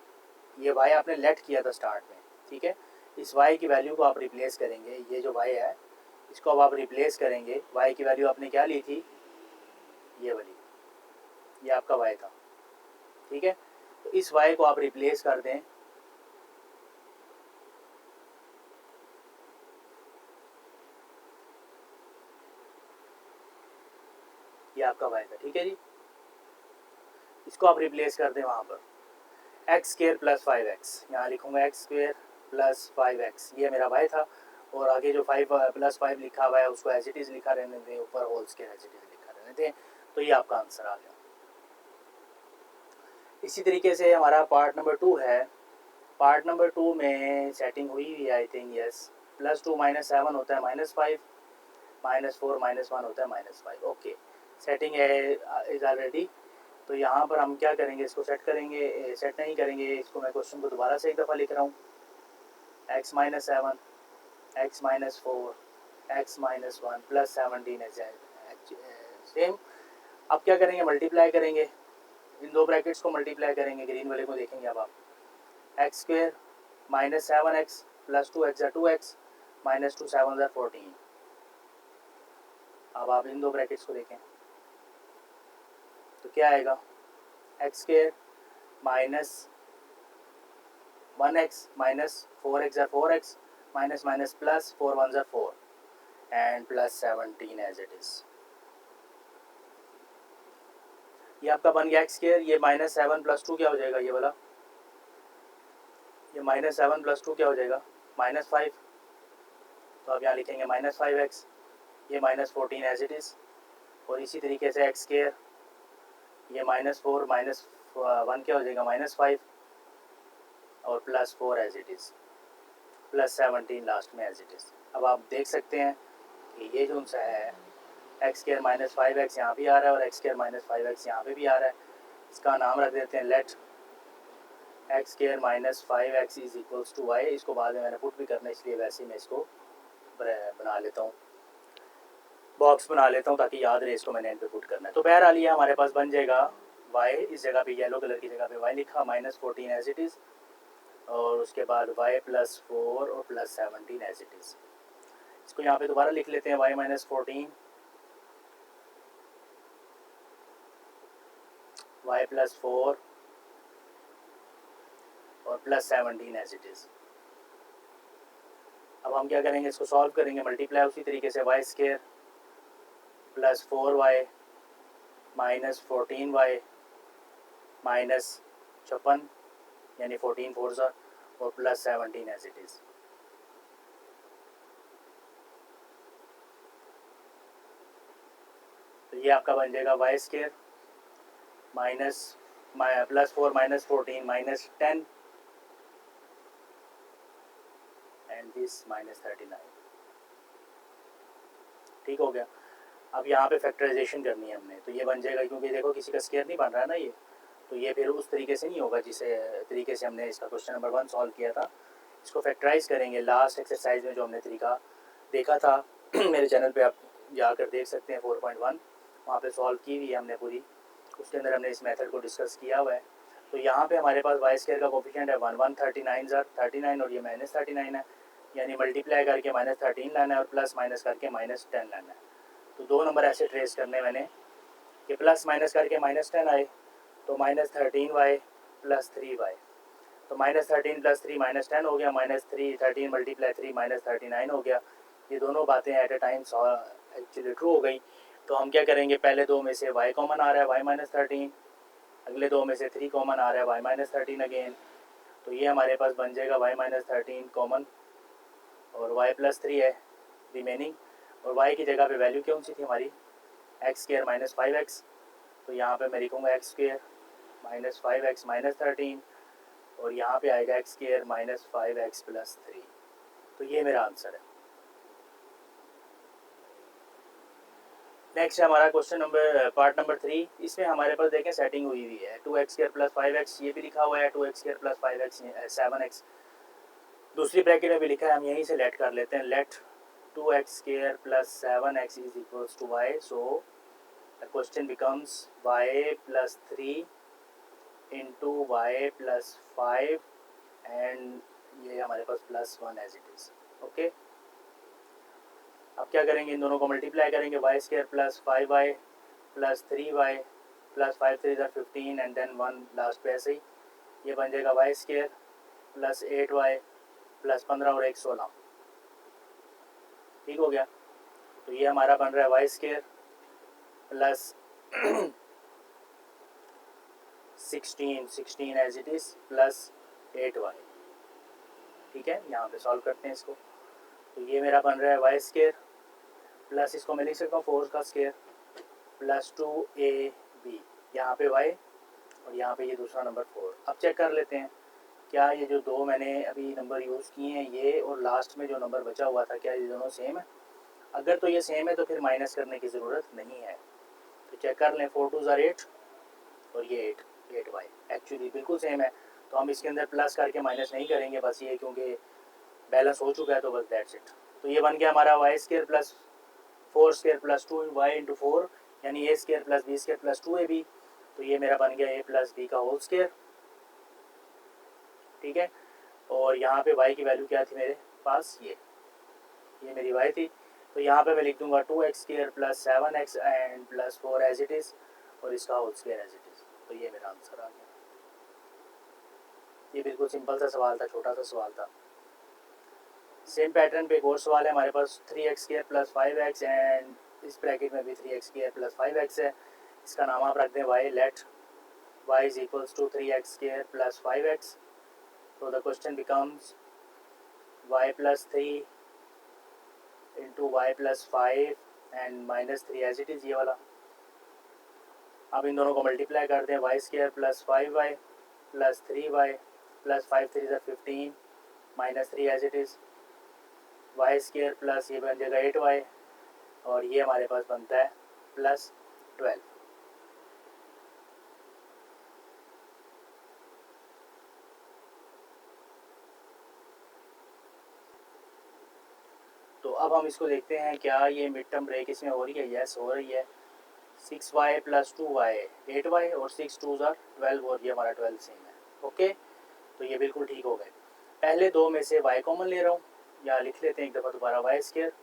ये y आपने लेट किया था स्टार्ट में, ठीक है, इस y की वैल्यू को आप रिप्लेस करेंगे, ये जो y है इसको अब आप रिप्लेस करेंगे। y की वैल्यू आपने क्या ली थी, ये वाली, ये आपका y था, ठीक है, तो इस y को आप रिप्लेस कर दें आपका y था, ठीक है जी। इसको आप रिप्लेस कर दें वहाँ पर, एक्स स्क्वेयर प्लस 5x, यहाँ लिखूँगा एक्स स्क्वेयर प्लस 5x, ये मेरा y था। और आगे जो 5 प्लस 5 लिखा हुआ है उसको एज इट इज़ लिखा रहने दें, ऊपर whole square as it is लिखा रहने दें। तो ये आपका आंसर आ गया। इसी तरीके से हमारा पार्ट नंबर 2 है। पार्ट नंबर 2 में सेटिंग हुई हुई है, आई थिंक यस। +2 -7 होता है -5, -4 -1 होता है -5। Okay, setting is already. तो यहाँ पर हम क्या करेंगे, इसको सेट करेंगे, सेट नहीं करेंगे इसको, मैं क्वेश्चन को दोबारा से एक दफ़ा लिख रहा हूँ। x -7, x -4, x -1 plus 17 same. अब क्या करेंगे, मल्टीप्लाई करेंगे, इन दो ब्रैकेट्स को मल्टीप्लाई करेंगे, ग्रीन वाले को देखेंगे अब आप। X square -7x plus 2x 2x -2 7 14। अब आप इन दो ब्रैकेट्स को देखें तो क्या आएगा, x square -1x -4x 4x minus plus 4 1 4 and plus 17 as it is. ये आपका बन गया एक्स स्क्वेयर। ये -7 + 2 क्या हो जाएगा, ये वाला, ये -7 + 2 क्या हो जाएगा, -5। तो आप यहाँ लिखेंगे -5x, ये -14 एज इट इज़। और इसी तरीके से एक्स स्क्वेयर, ये -4 -1 क्या हो जाएगा, -5 और +4 as it is, plus 17 last में एज इट इज़। अब आप देख सकते हैं कि ये जो सा है एक्स स्क्वेयर -5x यहाँ भी आ रहा है और एक्स स्क्वेयर -5x यहाँ पे भी आ रहा है। इसका नाम रख देते हैं let x square -5x is equals to y। इसको बाद में मैंने पुट भी करना है, इसलिए वैसे ही मैं इसको बना लेता हूँ, बॉक्स बना लेता हूँ ताकि याद रहे इसको मैंने एंड पे पुट करना है। तो बहरहाल ये हमारे पास बन जाएगा y, इस जगह पे येलो कलर की जगह पे y लिखा, -14 एज इट इज़, और उसके बाद y +4 और +17 एज इट इज़। इसको यहाँ पे दोबारा लिख लेते हैं, y -14 y +4 और +17 एज इट इज़। अब हम क्या करेंगे, इसको सॉल्व करेंगे, मल्टीप्लाई उसी तरीके से, y square plus 4y -14y -56 यानी 14 4 और +17 एज इट इज़। तो ये आपका बन जाएगा y स्क्वेयर +4 -14 -10 एंड दिस -39। ठीक हो गया। अब यहाँ पे फैक्टराइजेशन करनी है हमने, तो ये बन जाएगा, क्योंकि देखो किसी का स्क्वायर नहीं बन रहा है ना ये, तो ये फिर उस तरीके से नहीं होगा जिसे तरीके से हमने इसका क्वेश्चन नंबर 1 सॉल्व किया था। इसको फैक्टराइज करेंगे। लास्ट एक्सरसाइज में जो हमने तरीका देखा था मेरे चैनल पे आप जाकर देख सकते हैं, 4.1 वहाँ पे सॉल्व की हुई है हमने पूरी, उसके अंदर हमने इस मेथड को डिस्कस किया हुआ है। तो यहाँ पे हमारे पास वाई स्क्वायर का कोफिशिएंट है 1 39 और ये -39 है, यानी मल्टीप्लाई करके -13 लाना है और प्लस माइनस करके -10 लाना है। तो दो नंबर ऐसे ट्रेस करने मैंने कि प्लस माइनस करके -10 आए, तो -13y + 3y, तो -13 + 3 -10 हो गया, -13 × 3 -39 हो गया। ये दोनों बातें at a time actually true हो गई। तो हम क्या करेंगे, पहले दो में से y कॉमन आ रहा है, y -13, अगले दो में से 3 कॉमन आ रहा है, y -13 अगेन। तो ये हमारे पास बन जाएगा y -13 कॉमन और y + 3 है रिमेनिंग, और y की जगह पे वैल्यू कौन सी थी हमारी, एक्स स्क्वेयर -5x। तो यहाँ पे मैं लिखूँगा एक्स स्क्वेयर -5x -13 और यहाँ पे आएगा एक्स स्क्वेयर -5x + 3। तो ये मेरा आंसर है। नेक्स्ट है हमारा क्वेश्चन नंबर पार्ट नंबर 3। इसमें हमारे पास देखें सेटिंग हुई हुई है 2x² + 5x, ये भी लिखा हुआ है 2x² + 5x 7x, दूसरी ब्रैकेट में भी लिखा है, हम यहीं से लेट कर लेते हैं, let 2x² + 7x is equals to y। So the question becomes y + 3 × y + 5 and ये हमारे पास +1 एज इट इज़। ओके, अब क्या करेंगे, इन दोनों को मल्टीप्लाई करेंगे, y² + 5y + 3y + 5 3 15 and then 1 last पे ऐसे ही, ये बन जाएगा y² + 8y + 15 और 1 16। ठीक हो गया। तो ये हमारा बन रहा है y² + 16 as it is plus 8y। ठीक है, यहाँ पे सॉल्व करते हैं इसको। तो ये मेरा बन रहा है वाई स्केयर प्लस, इसको मैं लिख सकता हूँ 4 का स्केयर प्लस 2ab, यहाँ पे y और यहाँ पे ये दूसरा नंबर 4। अब चेक कर लेते हैं क्या ये जो दो मैंने अभी नंबर यूज़ किए हैं ये और लास्ट में जो नंबर बचा हुआ था क्या ये दोनों सेम है। अगर तो ये सेम है तो फिर माइनस करने की ज़रूरत नहीं है। तो चेक कर लें, 4 2 8 और ये 8y एक्चुअली बिल्कुल सेम है। तो हम इसके अंदर प्लस करके माइनस नहीं करेंगे, बस ये क्योंकि बैलेंस हो चुका है तो बस दैट्स इट। तो ये बन गया हमारा y square plus 4 square plus 2y into 4, यानी a square plus b square plus 2ab। तो ये मेरा बन गया a प्लस बी का होल स्केयर। ठीक है, और यहाँ पे y की वैल्यू क्या थी मेरे पास, ये मेरी y थी। तो यहाँ पे मैं लिख दूंगा 2x square plus 7x and plus 4 as it is और इसका whole square as it is. तो ये मेरा आंसर आ गया। ये बिल्कुल सिंपल सा सवाल था, छोटा सा सवाल था। सेम पैटर्न पे एक और सवाल है हमारे पास, 3x square plus 5x and इस ब्रैकेट में भी 3x स्केयर प्लस 5x है। इसका नाम आप रख दें y, let y is equals to 3x square plus 5x। तो the question becomes y plus 3 into y plus 5 and minus 3 as it is, ये वाला। अब इन दोनों को मल्टीप्लाई कर दें, y square plus 5y plus 3y plus 5 3 ज़ा 15 minus 3 as it is, y square plus ये बन जाएगा 8y और ये हमारे पास बनता है प्लस 12। तो अब हम इसको देखते हैं क्या ये मिड टर्म ब्रेक इसमें हो रही है। यस हो रही है। 6y प्लस 2y 8y और 6 2 ज़ा 12 और ये हमारा 12 सेम है। ओके, तो ये बिल्कुल ठीक हो गए। पहले दो में से y कॉमन ले रहा हूँ, या लिख लेते हैं एक दफ़ा दोबारा, y square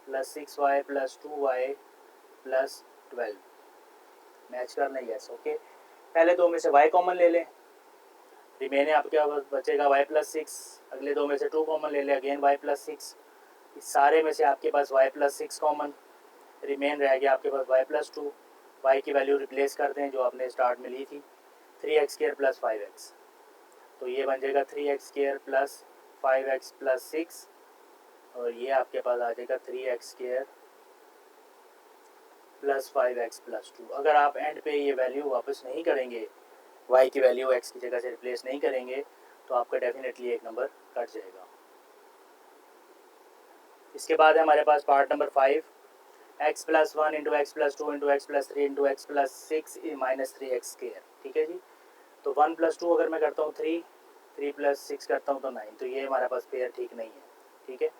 plus 6y plus 2y plus 12 match कर लें। यस ओके, पहले दो में से y कॉमन ले लें, रिमेन आपके क्या बचेगा y प्लस 6। अगले दो में से 2 कॉमन ले लें, अगेन y प्लस 6। इस सारे में से आपके पास y प्लस 6 कॉमन, रिमेन रह गया आपके पास y प्लस 2। y की वैल्यू रिप्लेस कर दें जो आपने स्टार्ट में ली थी, 3x स्केयर प्लस 5x। तो ये बन जाएगा 3x square plus 5x plus 6 और ये आपके पास आ जाएगा 3x square plus 5x plus 2। अगर आप एंड पे ये वैल्यू वापस नहीं करेंगे, y की वैल्यू x की जगह से रिप्लेस नहीं करेंगे, तो आपका डेफिनेटली एक नंबर कट जाएगा। इसके बाद है हमारे पास part number 5, x plus 1 into x plus 2 into x plus 3 into x plus 6 minus 3x square. ठीक है जी, तो 1 प्लस 2 अगर मैं करता हूँ 3 प्लस 6 करता हूँ तो 9, तो ये हमारे पास पेयर ठीक नहीं है। ठीक है,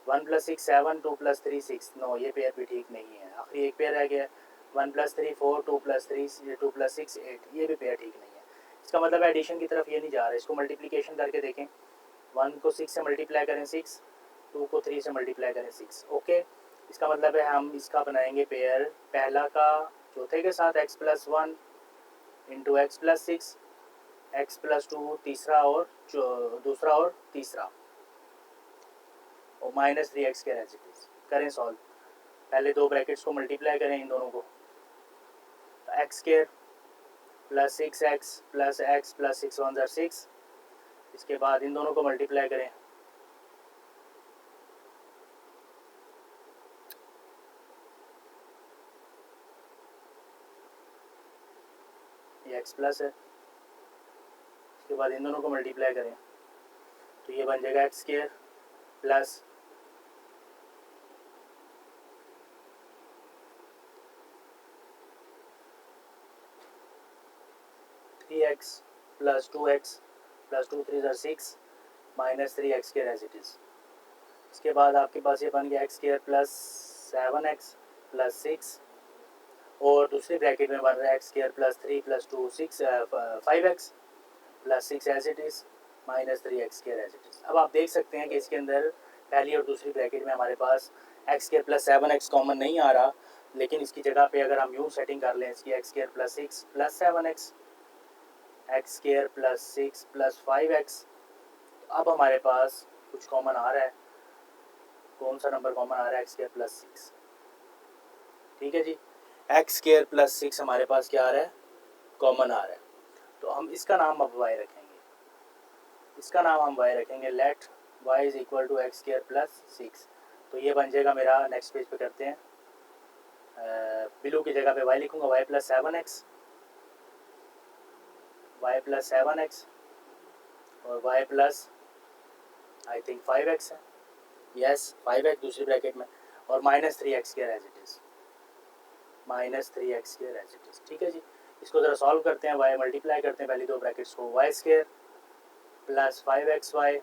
1 प्लस 6 7, 2 प्लस 3 6, नो ये पेयर भी ठीक नहीं है। आखिरी एक पेयर रह गया, 1 प्लस 3 4, 2 प्लस 3 2 प्लस 6 8, ये भी पेयर ठीक नहीं है। इसका मतलब एडिशन की तरफ ये नहीं जा रहा है। इसको मल्टीप्लिकेशन करके देखें, 1 को 6 से मल्टीप्लाई करें 6, 2 को 3 से मल्टीप्लाई करें 6। ओके, इसका मतलब है हम इसका बनाएंगे पेयर पहला का चौथे के साथ x plus 1 into x plus 6, x plus 2 तीसरा और दूसरा और तीसरा और माइनस 3x के एज इट इज। करें सॉल्व, पहले दो ब्रैकेट्स को मल्टीप्लाई करें इन दोनों को, तो x square plus 6x plus x plus 6 1 ज़ा 6। इसके बाद इन दोनों को मल्टीप्लाई करें, ये x प्लस है। इसके बाद इन दोनों को मल्टीप्लाई करें तो ये बन जाएगा x square plus 3x plus 2x plus 2 3 ज़ा 6 minus 3x square as it is. इसके बाद आपके पास ये बन गया x square plus 7x plus 6 और दूसरी ब्रैकेट में बन रहा है x square plus 3 plus 2 6 5x plus 6 as it is minus 3x square as it is. अब आप देख सकते हैं कि इसके अंदर पहली और दूसरी ब्रैकेट में हमारे पास x square plus 7x common नहीं आ रहा, लेकिन इसकी जगह पे अगर हम यूँ सेटिंग कर लें इसकी x square plus 6 plus 7x, x square plus 6 plus 5x, तो अब हमारे पास कुछ कॉमन आ रहा है। कौन सा नंबर कॉमन आ रहा है? X square plus 6। ठीक है जी, एक्स स्केयर प्लस 6 हमारे पास क्या आ रहा है, कॉमन आ रहा है। तो हम इसका नाम अब वाई रखेंगे, इसका नाम हम वाई रखेंगे, let y is equal to x square plus 6। तो ये बन जाएगा मेरा, नेक्स्ट पेज पे करते हैं, बिलू की जगह पे वाई लिखूंगा, Y plus 7x, Y plus 7x और Y plus I think 5x है, यस 5x दूसरी ब्रैकेट में, और minus 3x square as it is, minus 3x square as it is. ठीक है जी, इसको ज़रा सॉल्व करते हैं, वाई मल्टीप्लाई करते हैं पहली दो ब्रैकेट्स को, y square plus 5xy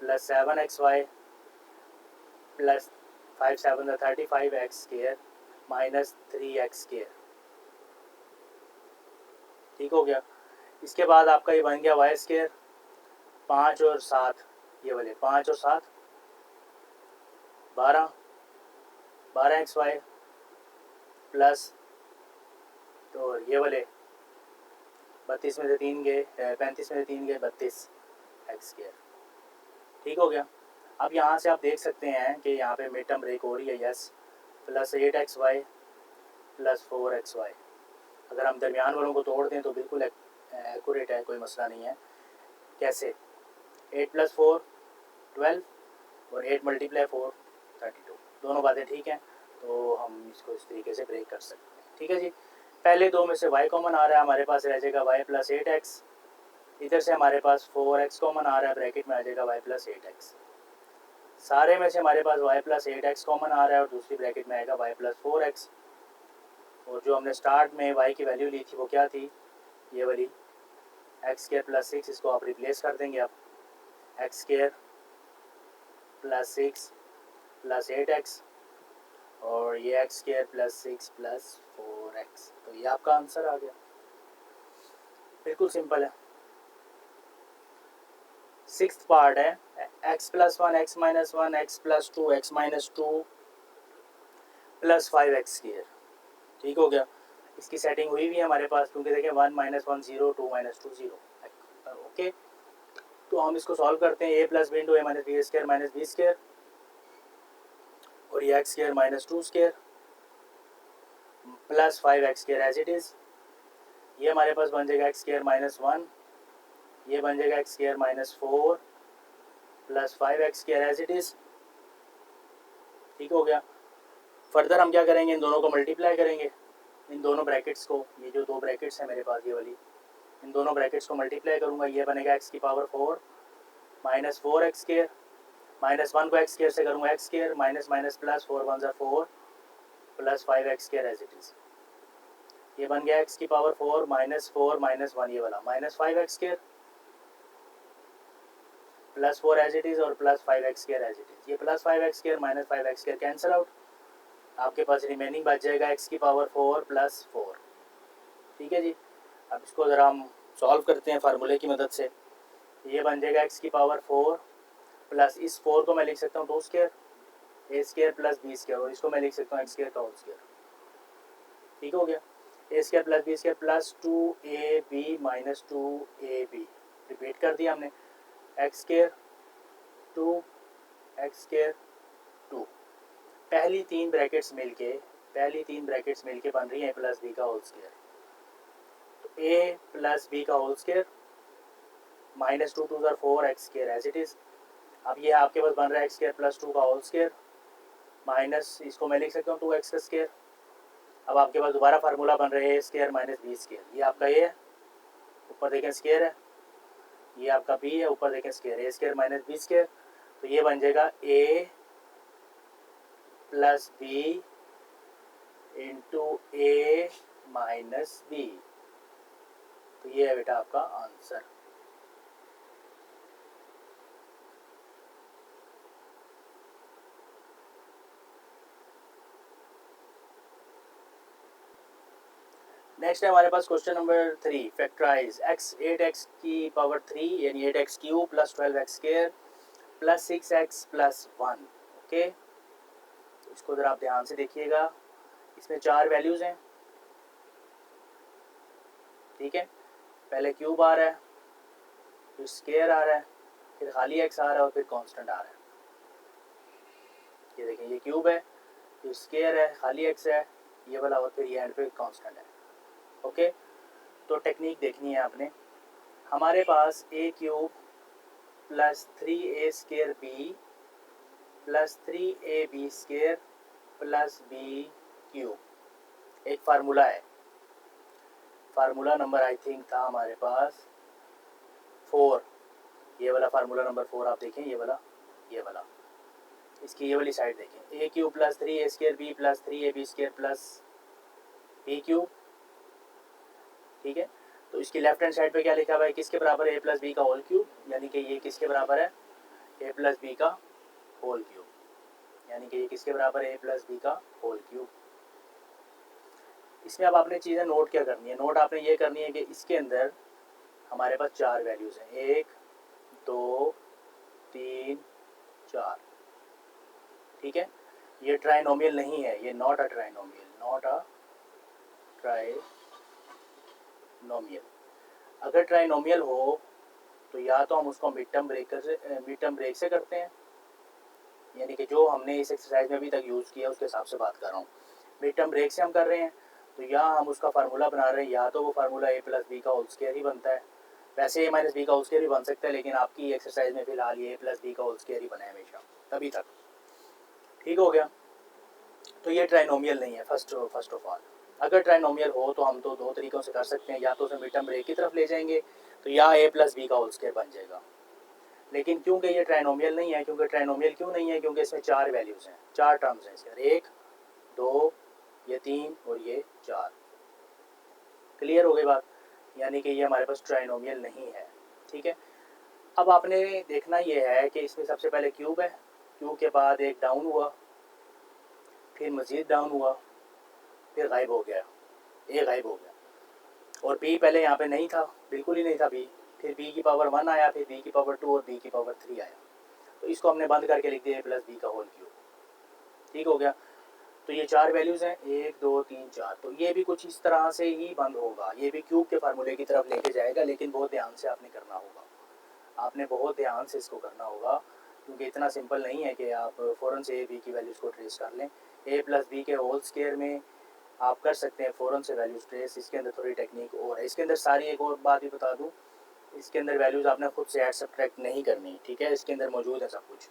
plus 7xy plus 5 7 35x square minus 3x square. ठीक हो गया। इसके बाद आपका ये बन गया वाई स्केयर 5 और 7, ये वाले 5 और 7 12xy प्लस, तो ये वाले 32 में से 3 गए, 35 में से 3 गए 32 एक्स स्केयर। ठीक हो गया। अब यहाँ से आप देख सकते हैं कि यहाँ पे मिड टर्म ब्रेक हो रही है, yes, plus 8xy plus 4xy। अगर हम दरमियान वालों को तोड़ दें तो बिल्कुल एक्यूरेट है, कोई मसला नहीं है। कैसे, 8 प्लस 4 12 और 8 मल्टीप्लाई 4 32, दोनों बातें ठीक हैं, तो हम इसको इस तरीके से ब्रेक कर सकते हैं। ठीक है जी, पहले दो में से y कॉमन आ रहा है, हमारे पास रह जाएगा y प्लस 8x, इधर से हमारे पास 4x कॉमन आ रहा है, ब्रैकेट में आ जाएगा y प्लस 8x। सारे में से हमारे पास y प्लस 8x कॉमन आ रहा है और दूसरी ब्रैकेट में आएगा y प्लस 4x। और जो हमने स्टार्ट में y की वैल्यू ली थी वो क्या थी, ये वाली एक्स स्केयर प्लस 6, इसको आप रिप्लेस कर देंगे। अब x square plus 6 plus 8x और ये x square plus 6 plus 4x, तो ये आपका आंसर आ गया। बिल्कुल सिंपल है। सिक्स्थ पार्ट है x plus 1 x minus 1 x plus 2 x minus 2 plus 5x square. ठीक हो गया। इसकी सेटिंग हुई भी है हमारे पास, क्योंकि देखें 1 माइनस 1 0 2 माइनस 2 0। ओके, तो हम इसको सॉल्व करते हैं, a plus b into a minus b square minus b square और ये x square minus 2 square plus 5x square as it is. ये हमारे पास बन जाएगा एक्स स्केयर माइनस 1, ये बन जाएगा x square minus 4 plus 5x square as it is. ठीक हो गया। फर्दर हम क्या करेंगे, इन दोनों को मल्टीप्लाई करेंगे, इन दोनों ब्रैकेट्स को, ये जो दो ब्रैकेट्स हैं मेरे पास ये वाली, इन दोनों ब्रैकेट्स को मल्टीप्लाई करूँगा, ये बनेगा एक्स की power 4 minus 4x square, minus 1 को एक्स स्केयर से करूँगा x square, minus minus plus 4 1 4 plus 5x square as it is. ये बन गया एक्स की पावर 4 माइनस 1 ये वाला minus 5x square plus 4 as it is और plus 5x square as it is. ये plus 5x square minus 5x square cancel out, आपके पास रिमेनिंग बच जाएगा एक्स की पावर 4 प्लस 4। ठीक है जी। अब इसको ज़रा हम सॉल्व करते हैं फार्मूले की मदद से। ये बन जाएगा एक्स की पावर 4 प्लस, इस 4 को मैं लिख सकता हूँ 2 square a square plus b square, और इसको मैं लिख सकता हूँ एक्स स्केयर का होल स्केयर। ठीक हो गया। A square plus b square plus 2ab minus 2ab, repeat कर दिया हमने, एक्स स्केयर 2 एक्स स्केयर 2, पहली तीन ब्रैकेट्स मिलके बन रही है ए प्लस बी का होल स्केयर। तो ए प्लस बी का whole square minus 2 2 4 x square as it is. अब ये आपके पास बन रहा है एक्स स्केयर प्लस 2 का होल स्केयर माइनस, इसको मैं लिख सकता हूँ 2x का स्केयर। अब आपके पास दोबारा फार्मूला बन रहा है ए स्केयर माइनस बी स्केयर। ये आपका ए है, ऊपर देखें स्केयर है, ये आपका बी है, ऊपर देखें square, a square minus b square. तो ये बन जाएगा a plus b into a minus b. तो ये है बेटा आपका आंसर। नेक्स्ट है हमारे पास question number 3, factorise x 8x की पावर 3 यानी 8x cube plus 12x square plus 6x plus 1। Okay, इसको ज़रा आप ध्यान से देखिएगा, इसमें 4 वैल्यूज़ हैं। ठीक है, पहले क्यूब आ रहा है, फिर स्केयर आ रहा है, फिर खाली एक्स आ रहा है और फिर कांस्टेंट आ रहा है। ये देखें, ये क्यूब है, फिर स्केयर है, खाली एक्स है, ये वाला, और फिर ये एंड पे कांस्टेंट है। ओके, तो टेक्निक देखनी है आपने। हमारे पास a cube plus 3a² b plus 3ab² plus b cube एक फार्मूला है। फार्मूला नंबर आई थिंक था हमारे पास 4। ये वाला फार्मूला नंबर 4 आप देखें, ये वाला इसकी ये वाली साइड देखें, a cube plus 3a² b plus 3ab² plus b cube. ठीक है, तो इसकी लेफ्ट हैंड साइड पे क्या लिखा हुआ है, किसके बराबर है, ए प्लस बी का होल क्यूब, यानी कि ये किसके बराबर है, ए प्लस बी का होल क्यूब, यानी कि ये किसके बराबर है, ए प्लस बी का होल क्यूब। इसमें अब आपने चीज़ें नोट क्या करनी है, नोट आपने ये करनी है कि इसके अंदर हमारे पास 4 वैल्यूज़ हैं, 1 2 3 4। ठीक है, ये ट्राइनोमियल नहीं है, ये not a trinomial, not a trinomial. अगर ट्राइनोमियल हो तो या तो हम उसको मिड टर्म ब्रेक से करते हैं, यानी कि जो हमने इस एक्सरसाइज में अभी तक यूज़ किया उसके हिसाब से बात कर रहा हूँ। मिड टर्म ब्रेक से हम कर रहे हैं तो या हम उसका फार्मूला बना रहे हैं, या तो वो फार्मूला ए प्लस बी का होल स्क्वायर ही बनता है। वैसे ए माइनस बी का होल स्क्वायर भी बन सकता है, लेकिन आपकी एक्सरसाइज में फिलहाल ये ए प्लस बी का होल स्क्वायर ही बना है हमेशा तभी तक। ठीक हो गया, तो ये ट्राइनोमियल नहीं है फर्स्ट ऑफ ऑल। अगर ट्राइनोमियल हो तो हम तो 2 तरीक़ों से कर सकते हैं, या तो उसे मिड टर्म ब्रेक की तरफ ले जाएंगे तो या ए प्लस बी का होल स्क्वायर बन जाएगा। लेकिन क्योंकि ये ट्राइनोमियल नहीं है, क्योंकि ट्राइनोमियल क्यों नहीं है, क्योंकि इसमें 4 वैल्यूज़ हैं, 4 टर्म्स हैं इसके, 1 2 ये 3 और ये 4। क्लियर हो गई बात, यानी कि ये हमारे पास ट्राइनोमियल नहीं है। ठीक है, अब आपने देखना ये है कि इसमें सबसे पहले क्यूब है, क्यूब के बाद एक डाउन हुआ, फिर मज़ीद डाउन हुआ, फिर गायब हो गया, ए गायब हो गया, और बी पहले यहाँ पे नहीं था, बिल्कुल ही नहीं था बी, फिर बी की पावर 1 आया, फिर बी की पावर 2 और बी की पावर 3 आया, तो इसको हमने बंद करके लिख दिया ए प्लस बी का होल क्यूब। ठीक हो गया, तो ये 4 वैल्यूज़ हैं 1 2 3 4, तो ये भी कुछ इस तरह से ही बंद होगा, ये भी क्यूब के फार्मूले की तरफ लेके जाएगा, लेकिन बहुत ध्यान से आपने करना होगा, आपने बहुत ध्यान से इसको करना होगा, क्योंकि इतना सिंपल नहीं है कि आप फ़ौरन से ए बी की वैल्यूज़ को ट्रेस कर लें। ए प्लस बी के होल स्क्वायर में आप कर सकते हैं फ़ौरन से वैल्यूज़ ट्रेस, इसके अंदर थोड़ी टेक्निक और है। इसके अंदर सारी एक और बात भी बता दूँ, इसके अंदर वैल्यूज़ आपने खुद से ऐड सब्ट्रैक्ट नहीं करनी, ठीक है, इसके अंदर मौजूद है सब कुछ,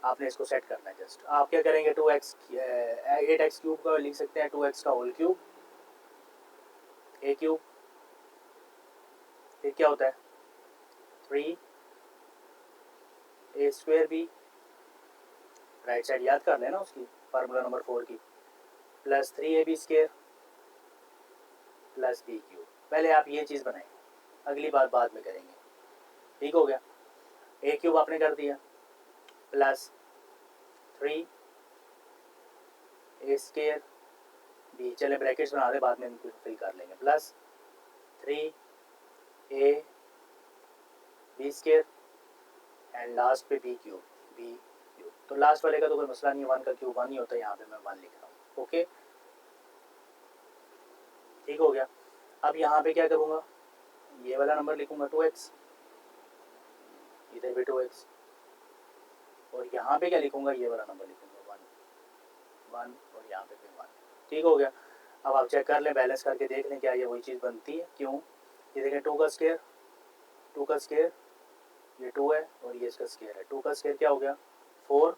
आपने इसको सेट करना है जस्ट। आप क्या करेंगे, 2x 8x क्यूब का लिख सकते हैं, 2x का होल क्यूब ए क्यूब, फिर क्या होता है 3 ए स्क्वायर बी, राइट साइड याद कर लेना उसकी, फार्मूला नंबर 4 की, plus 3ab² plus b cube. पहले आप ये चीज़ बनाएं, अगली बात बाद में करेंगे। ठीक हो गया, ए क्यूब आपने कर दिया, प्लस 3 a² बी, चले ब्रैकेट्स बना दे, बाद में इनको फिल कर लेंगे, plus 3 a b² and last पे बी क्यूब। तो लास्ट वाले का तो कोई मसला नहीं है, 1 का क्यूब 1 ही होता है, यहाँ पे मैं 1 लिख रहा हूँ। ओके, ठीक हो गया। अब यहाँ पे क्या करूँगा, ये वाला नंबर लिखूँगा 2x, इधर भी 2x, और यहाँ पे क्या लिखूँगा, ये वाला नंबर लिखूँगा 1 और यहाँ पे भी 1। ठीक हो गया, अब आप चेक कर लें, बैलेंस करके देख लें क्या ये वही चीज़ बनती है। क्यों, ये देखें 2 का स्क्वायर ये 2 है और ये इसका स्क्वायर है, 2 का स्क्वायर क्या हो गया 4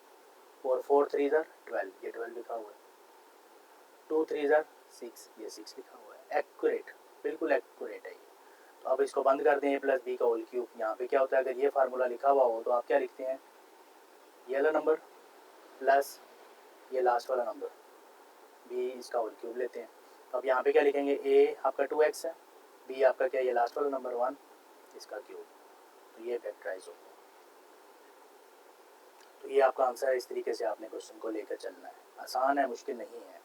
और 4 3 12, ये 12 लिखा हुआ है, 2 3 6, ये 6 लिखा हुआ है। एक्यूरेट, बिल्कुल एक्यूरेट है ये। तो अब इसको बंद कर दें, ए प्लस बी का होल क्यूब। यहाँ पे क्या होता है, अगर ये फार्मूला लिखा हुआ हो तो आप क्या लिखते हैं, ये वाला नंबर प्लस ये लास्ट वाला नंबर, बी इसका होल क्यूब लेते हैं। तो अब यहाँ पे क्या लिखेंगे, ए आपका 2x है, बी आपका क्या, ये लास्ट वाला नंबर 1 इसका क्यूब, तो ये फैक्टराइज होगा। तो ये आपका आंसर है, इस तरीके से आपने क्वेश्चन को लेकर चलना है, आसान है, मुश्किल नहीं है।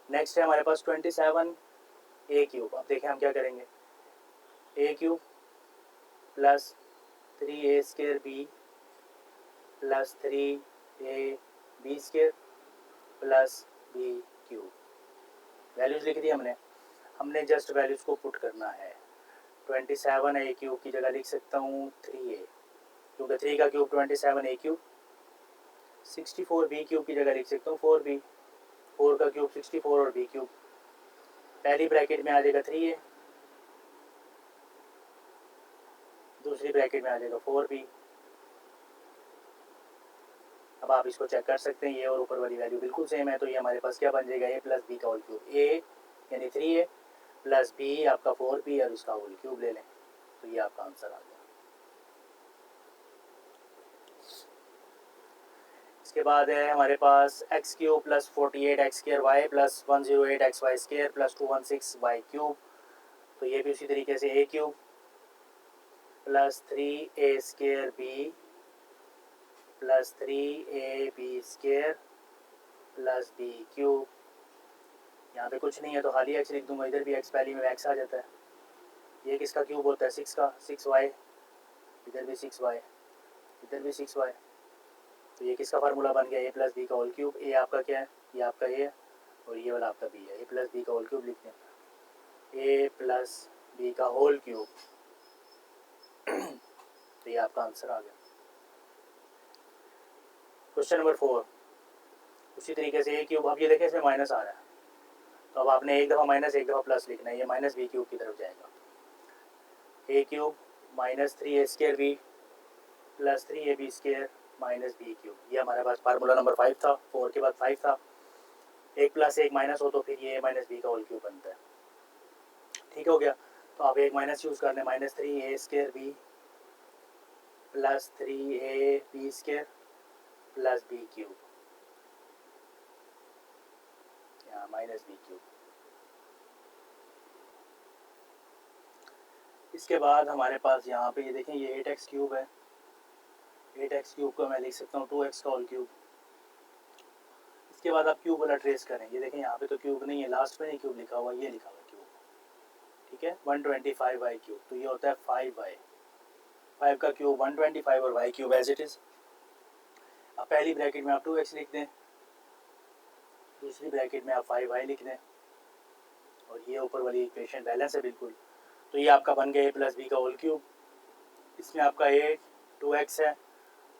नेक्स्ट है हमारे पास 27 ए क्यूब। अब देखें हम क्या करेंगे, a cube plus 3a² b plus 3ab² plus b cube. Values लिख दी हमने जस्ट वैल्यूज़ को पुट करना है। 27 ए क्यूब की जगह लिख सकता हूँ 3a, क्योंकि 3 का क्यूब 27 ए क्यूब। 64 बी क्यूब की जगह लिख सकता हूँ 4b, 4 का क्यूब 64 और b क्यूब, पहली ब्रैकेट में आ जाएगा 3a, दूसरी ब्रैकेट में आ जाएगा 4b। अब आप इसको चेक कर सकते हैं, ये और ऊपर वाली वैल्यू बिल्कुल सेम है, तो ये हमारे पास क्या बन जाएगा, a प्लस बी का होल क्यूब, a यानी 3a प्लस b आपका 4b और उसका होल क्यूब ले लें, तो ये आपका आंसर आ गया। इसके बाद है हमारे पास x cube plus 48 x square y plus 108 x y square plus 216 y cube, तो ये भी उसी तरीके से a cube plus 3a square b plus 3ab square plus b cube, यहाँ पे कुछ नहीं है तो खाली x लिख दूंगा, इधर भी x पहली में x आ जाता है। ये किसका क्यूब होता है, 6 का, 6y, इधर भी 6y, इधर भी 6y, तो ये किसका फार्मूला बन गया, a प्लस बी का होल क्यूब। a आपका क्या है, ये आपका a है और ये वाला आपका b है, a प्लस बी का होल क्यूब लिखते हैं, a प्लस बी का होल क्यूब, तो ये आपका आंसर आ गया। क्वेश्चन नंबर 4, उसी तरीके से a क्यूब, अब ये देखें इसमें माइनस आ रहा है, तो अब आपने एक दफ़ा माइनस एक दफ़ा प्लस लिखना है, ये माइनस बी क्यूब की तरफ जाएगा, a cube minus 3a square b plus 3ab square minus b cube, ये हमारे पास फार्मूला नंबर 5 था, 4 के बाद 5 था, एक प्लस एक माइनस हो तो फिर ये a माइनस बी का होल क्यूब बनता है, ठीक हो गया। तो आप एक माइनस यूज़ करने, minus 3a square b plus 3ab square plus b cube, यहाँ माइनस बी क्यूब। इसके बाद हमारे पास यहाँ पे ये देखें, ये 8x क्यूब है, 8x क्यूब को मैं लिख सकता हूँ 2x का होल क्यूब। इसके बाद आप क्यूब वाला ट्रेस करें, ये देखें यहाँ पे तो क्यूब नहीं है, लास्ट में ही क्यूब लिखा हुआ, ये लिखा हुआ क्यूब, ठीक है, 125y क्यूब, तो ये होता है 5y, 5 का क्यूब 125 और y cube as it is. अब पहली ब्रैकेट में आप 2x लिख दें, दूसरी ब्रैकेट में आप 5y लिख दें, और ये ऊपर वाली इक्वेशन बैलेंस है बिल्कुल, तो ये आपका बन गया a प्लस बी का होल क्यूब। इसमें आपका a 2x है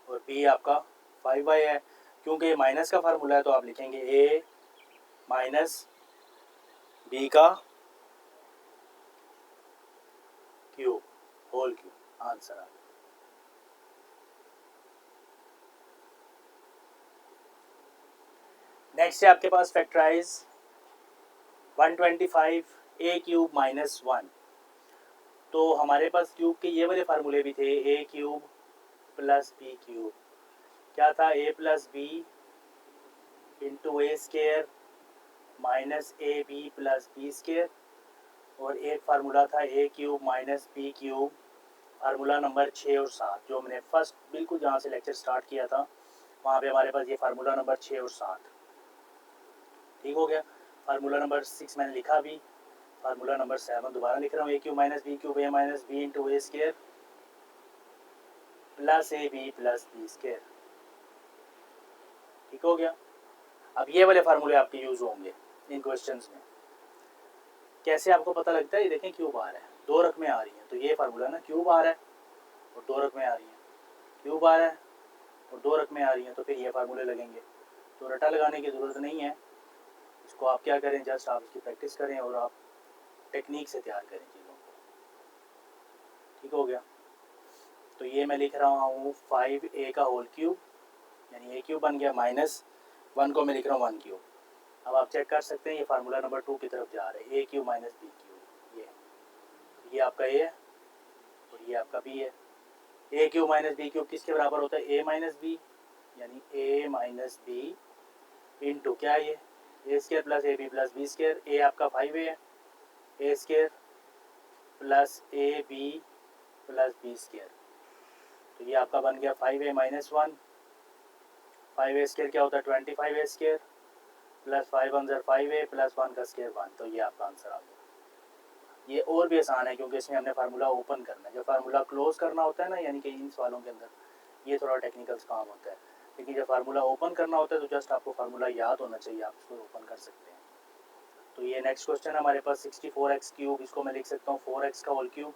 और b आपका 5y है, क्योंकि ये माइनस का फार्मूला है तो आप लिखेंगे a माइनस b का क्यूब होल क्यूब, आंसर आ गया। नेक्स्ट है आपके पास फैक्टराइज 125 a क्यूब माइनस 1, तो हमारे पास क्यूब के ये वाले फार्मूले भी थे, a cube plus b cube, क्या था, a plus b into a square minus a b plus b square, और एक फार्मूला था a cube minus b cube, formula number 6 और 7, जो हमने फर्स्ट बिल्कुल जहाँ से लेक्चर स्टार्ट किया था वहाँ पे हमारे पास ये फार्मूला नंबर 6 और 7, ठीक हो गया। फार्मूला नंबर 6 मैंने लिखा भी, फार्मूला नंबर 7 दोबारा लिख रहा हूँ, a cube minus b cube a minus b into a square plus a b plus b square, ठीक हो गया। अब ये वाले फार्मूले आपके यूज़ होंगे इन क्वेश्चंस में। कैसे आपको पता लगता है, ये देखें क्यूब आ रहा है, दो रकमें आ रही हैं, तो ये फार्मूला ना, क्यूब आ रहा है और दो रकमें आ रही हैं, क्यूब आ रहा है और दो रकमें आ रही हैं, तो फिर ये फार्मूले लगेंगे, तो रटा लगाने की ज़रूरत नहीं है, इसको आप क्या करें, जस्ट आप इसकी प्रैक्टिस करें और आप टेक्निक से तैयार करें चीज़ों को, ठीक हो गया। तो ये मैं लिख रहा हूँ 5a का होल क्यूब, यानी a क्यूब बन गया, माइनस 1 को मैं लिख रहा हूँ 1 क्यूब। अब आप चेक कर सकते हैं ये फार्मूला नंबर 2 की तरफ जा रहा है, a cube minus b cube, ये आपका a है और ये आपका b है। a cube minus b cube किसके बराबर होता है, a माइनस बी, यानी a माइनस बी इंटू क्या है ये, a square plus a b plus b square, a आपका 5a है, a square plus a b plus b square, तो ये आपका बन गया 5a माइनस 1, 5a स्क्र क्या होता है 25a square plus 5 1 5a plus 1 का स्क्र 1, तो ये आपका आंसर आ गया। ये और भी आसान है क्योंकि इसमें हमने फार्मूला ओपन करना है, जो फार्मूला क्लोज करना होता है ना, यानी कि इन सवालों के अंदर ये थोड़ा टेक्निकल काम होता है, लेकिन जब फार्मूला ओपन करना होता है तो जस्ट आपको फार्मूला याद होना चाहिए, आप इसको ओपन कर सकते हैं। तो ये नेक्स्ट क्वेश्चन हमारे पास 64x क्यूब, इसको मैं लिख सकता हूँ 4x का होल क्यूब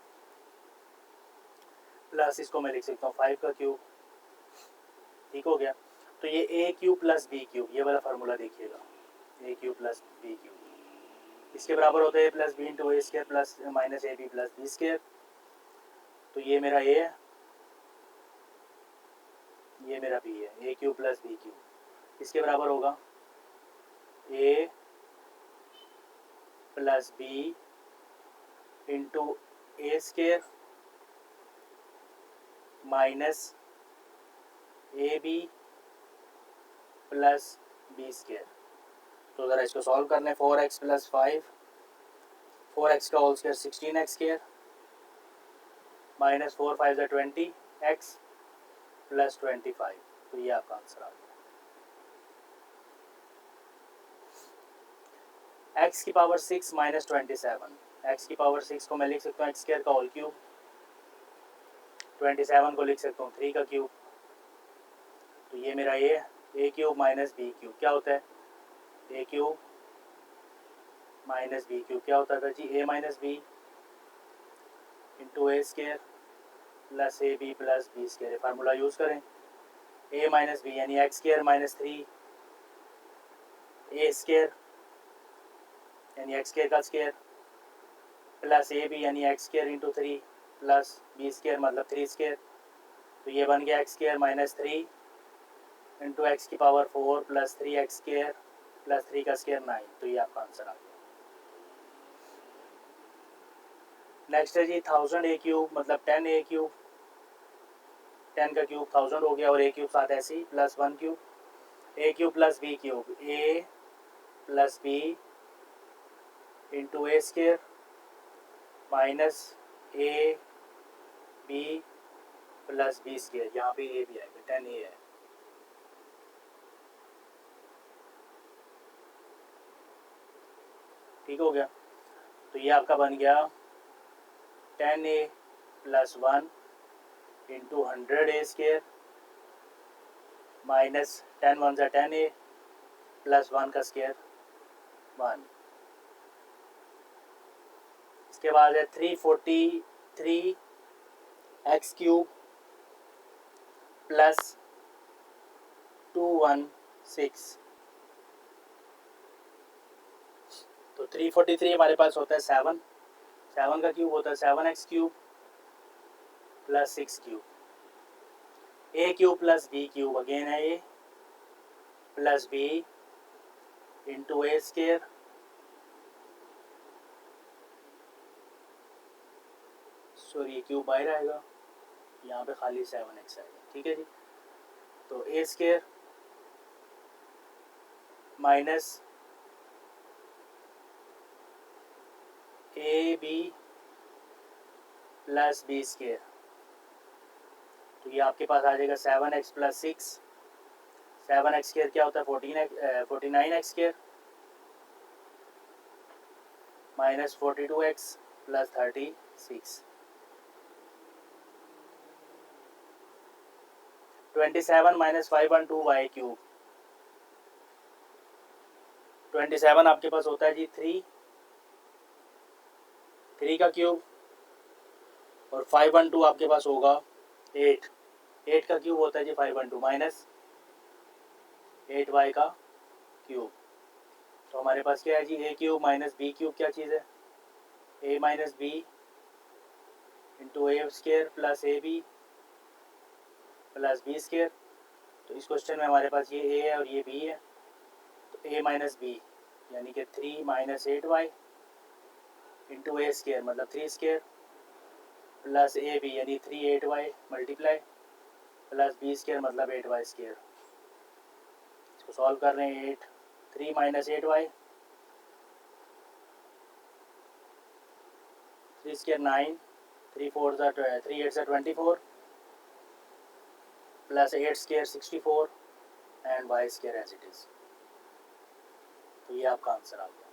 प्लस इसको मैं लिख सकता हूँ 5 का क्यूब, ठीक हो गया। तो ये a cube plus b cube, ये वाला फार्मूला देखिएगा, a cube plus b cube इसके बराबर होता है a plus b into a square plus minus a b plus b square. तो ये मेरा ए है, ये मेरा बी है, a cube plus b cube इसके बराबर होगा a plus b into a square minus a b plus b square. तो ज़रा इसको सॉल्व कर लें। 4x प्लस 5, 4x का whole square 16x square minus 4 5 20x plus 25। तो ये आपका आंसर आ गया। x की पावर 6 माइनस 27, x की पावर 6 को मैं लिख सकता हूँ x स्केयर का होल क्यूब, 27 को लिख सकता हूँ 3 का क्यूब। तो ये मेरा a cube minus b cube क्या होता है, a cube minus b cube क्या होता था जी, a minus b into a square plus a b plus b square. Formula use करें, ए माइनस बी यानी x square minus 3 a square यानी एक्स स्केयर का स्केयर प्लस ए बी यानी x square into 3 plus b square मतलब 3 square. तो ये बन गया x square minus 3 into x की power 4 plus 3 x square plus 3 का स्केयर 9। तो ये आपका आंसर आ गया। नेक्स्ट है जी 1000 ए क्यूब मतलब 10 ए क्यूब, 10 का क्यूब 1000 हो गया और ए क्यूब साथ ऐसे ही plus 1 cube, a cube plus b cube a plus b into a square minus a b plus b square. यहाँ पे ए भी आएगा, 10 ए है। ठीक हो गया। तो ये आपका बन गया 10 ए प्लस 1 इंटू 100 ए स्केयर माइनस 10 1 10 ए प्लस 1 का स्केयर 1। इसके बाद है 343 एक्स क्यूब प्लस 216। तो 343 हमारे पास होता है 7, 7 का क्यूब होता है 7x cube plus 6 cube, a cube plus b cube again है a plus b into a square sorry ये क्यूब बाहर आएगा, यहाँ पे खाली 7x आएगा। ठीक है जी। तो a square minus a b plus b square. तो ये आपके पास आ जाएगा 7x प्लस 6, 7x स्केयर क्या होता है 49x square minus 42x plus 36। 27 minus 512y cube, 27 आपके पास होता है जी 3 का क्यूब और 512 आपके पास होगा 8 का क्यूब होता है जी 512 माइनस 8y का क्यूब। तो हमारे पास क्या है जी a cube minus b cube क्या चीज़ है, a minus b into a square plus a b plus b square. तो इस क्वेश्चन में हमारे पास ये ए है और ये बी है। तो ए माइनस बी यानी कि 3 minus 8y into a square मतलब 3 स्केयर प्लस ए बी यानी 3 8y multiply plus b square मतलब 8y स्केयर। इसको सॉल्व कर रहे हैं 3 minus 8y 3 square 9 3 8 24 plus 8 square 64 and y square as it is. तो ये आपका आंसर आ गया।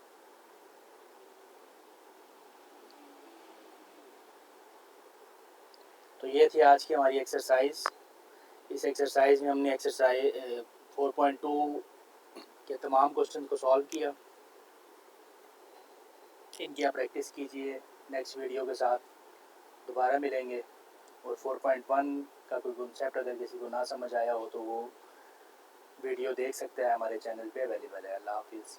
तो ये थी आज की हमारी एक्सरसाइज। इस एक्सरसाइज में हमने एक्सरसाइज 4.2 के तमाम क्वेश्चन को सॉल्व किया। इनकी आप प्रैक्टिस कीजिए। नेक्स्ट वीडियो के साथ दोबारा मिलेंगे। और 4.1 का कोई कॉन्सेप्ट अगर किसी को ना समझ आया हो तो वो वीडियो देख सकते हैं, हमारे चैनल पे अवेलेबल है। अल्लाह हाफिज़।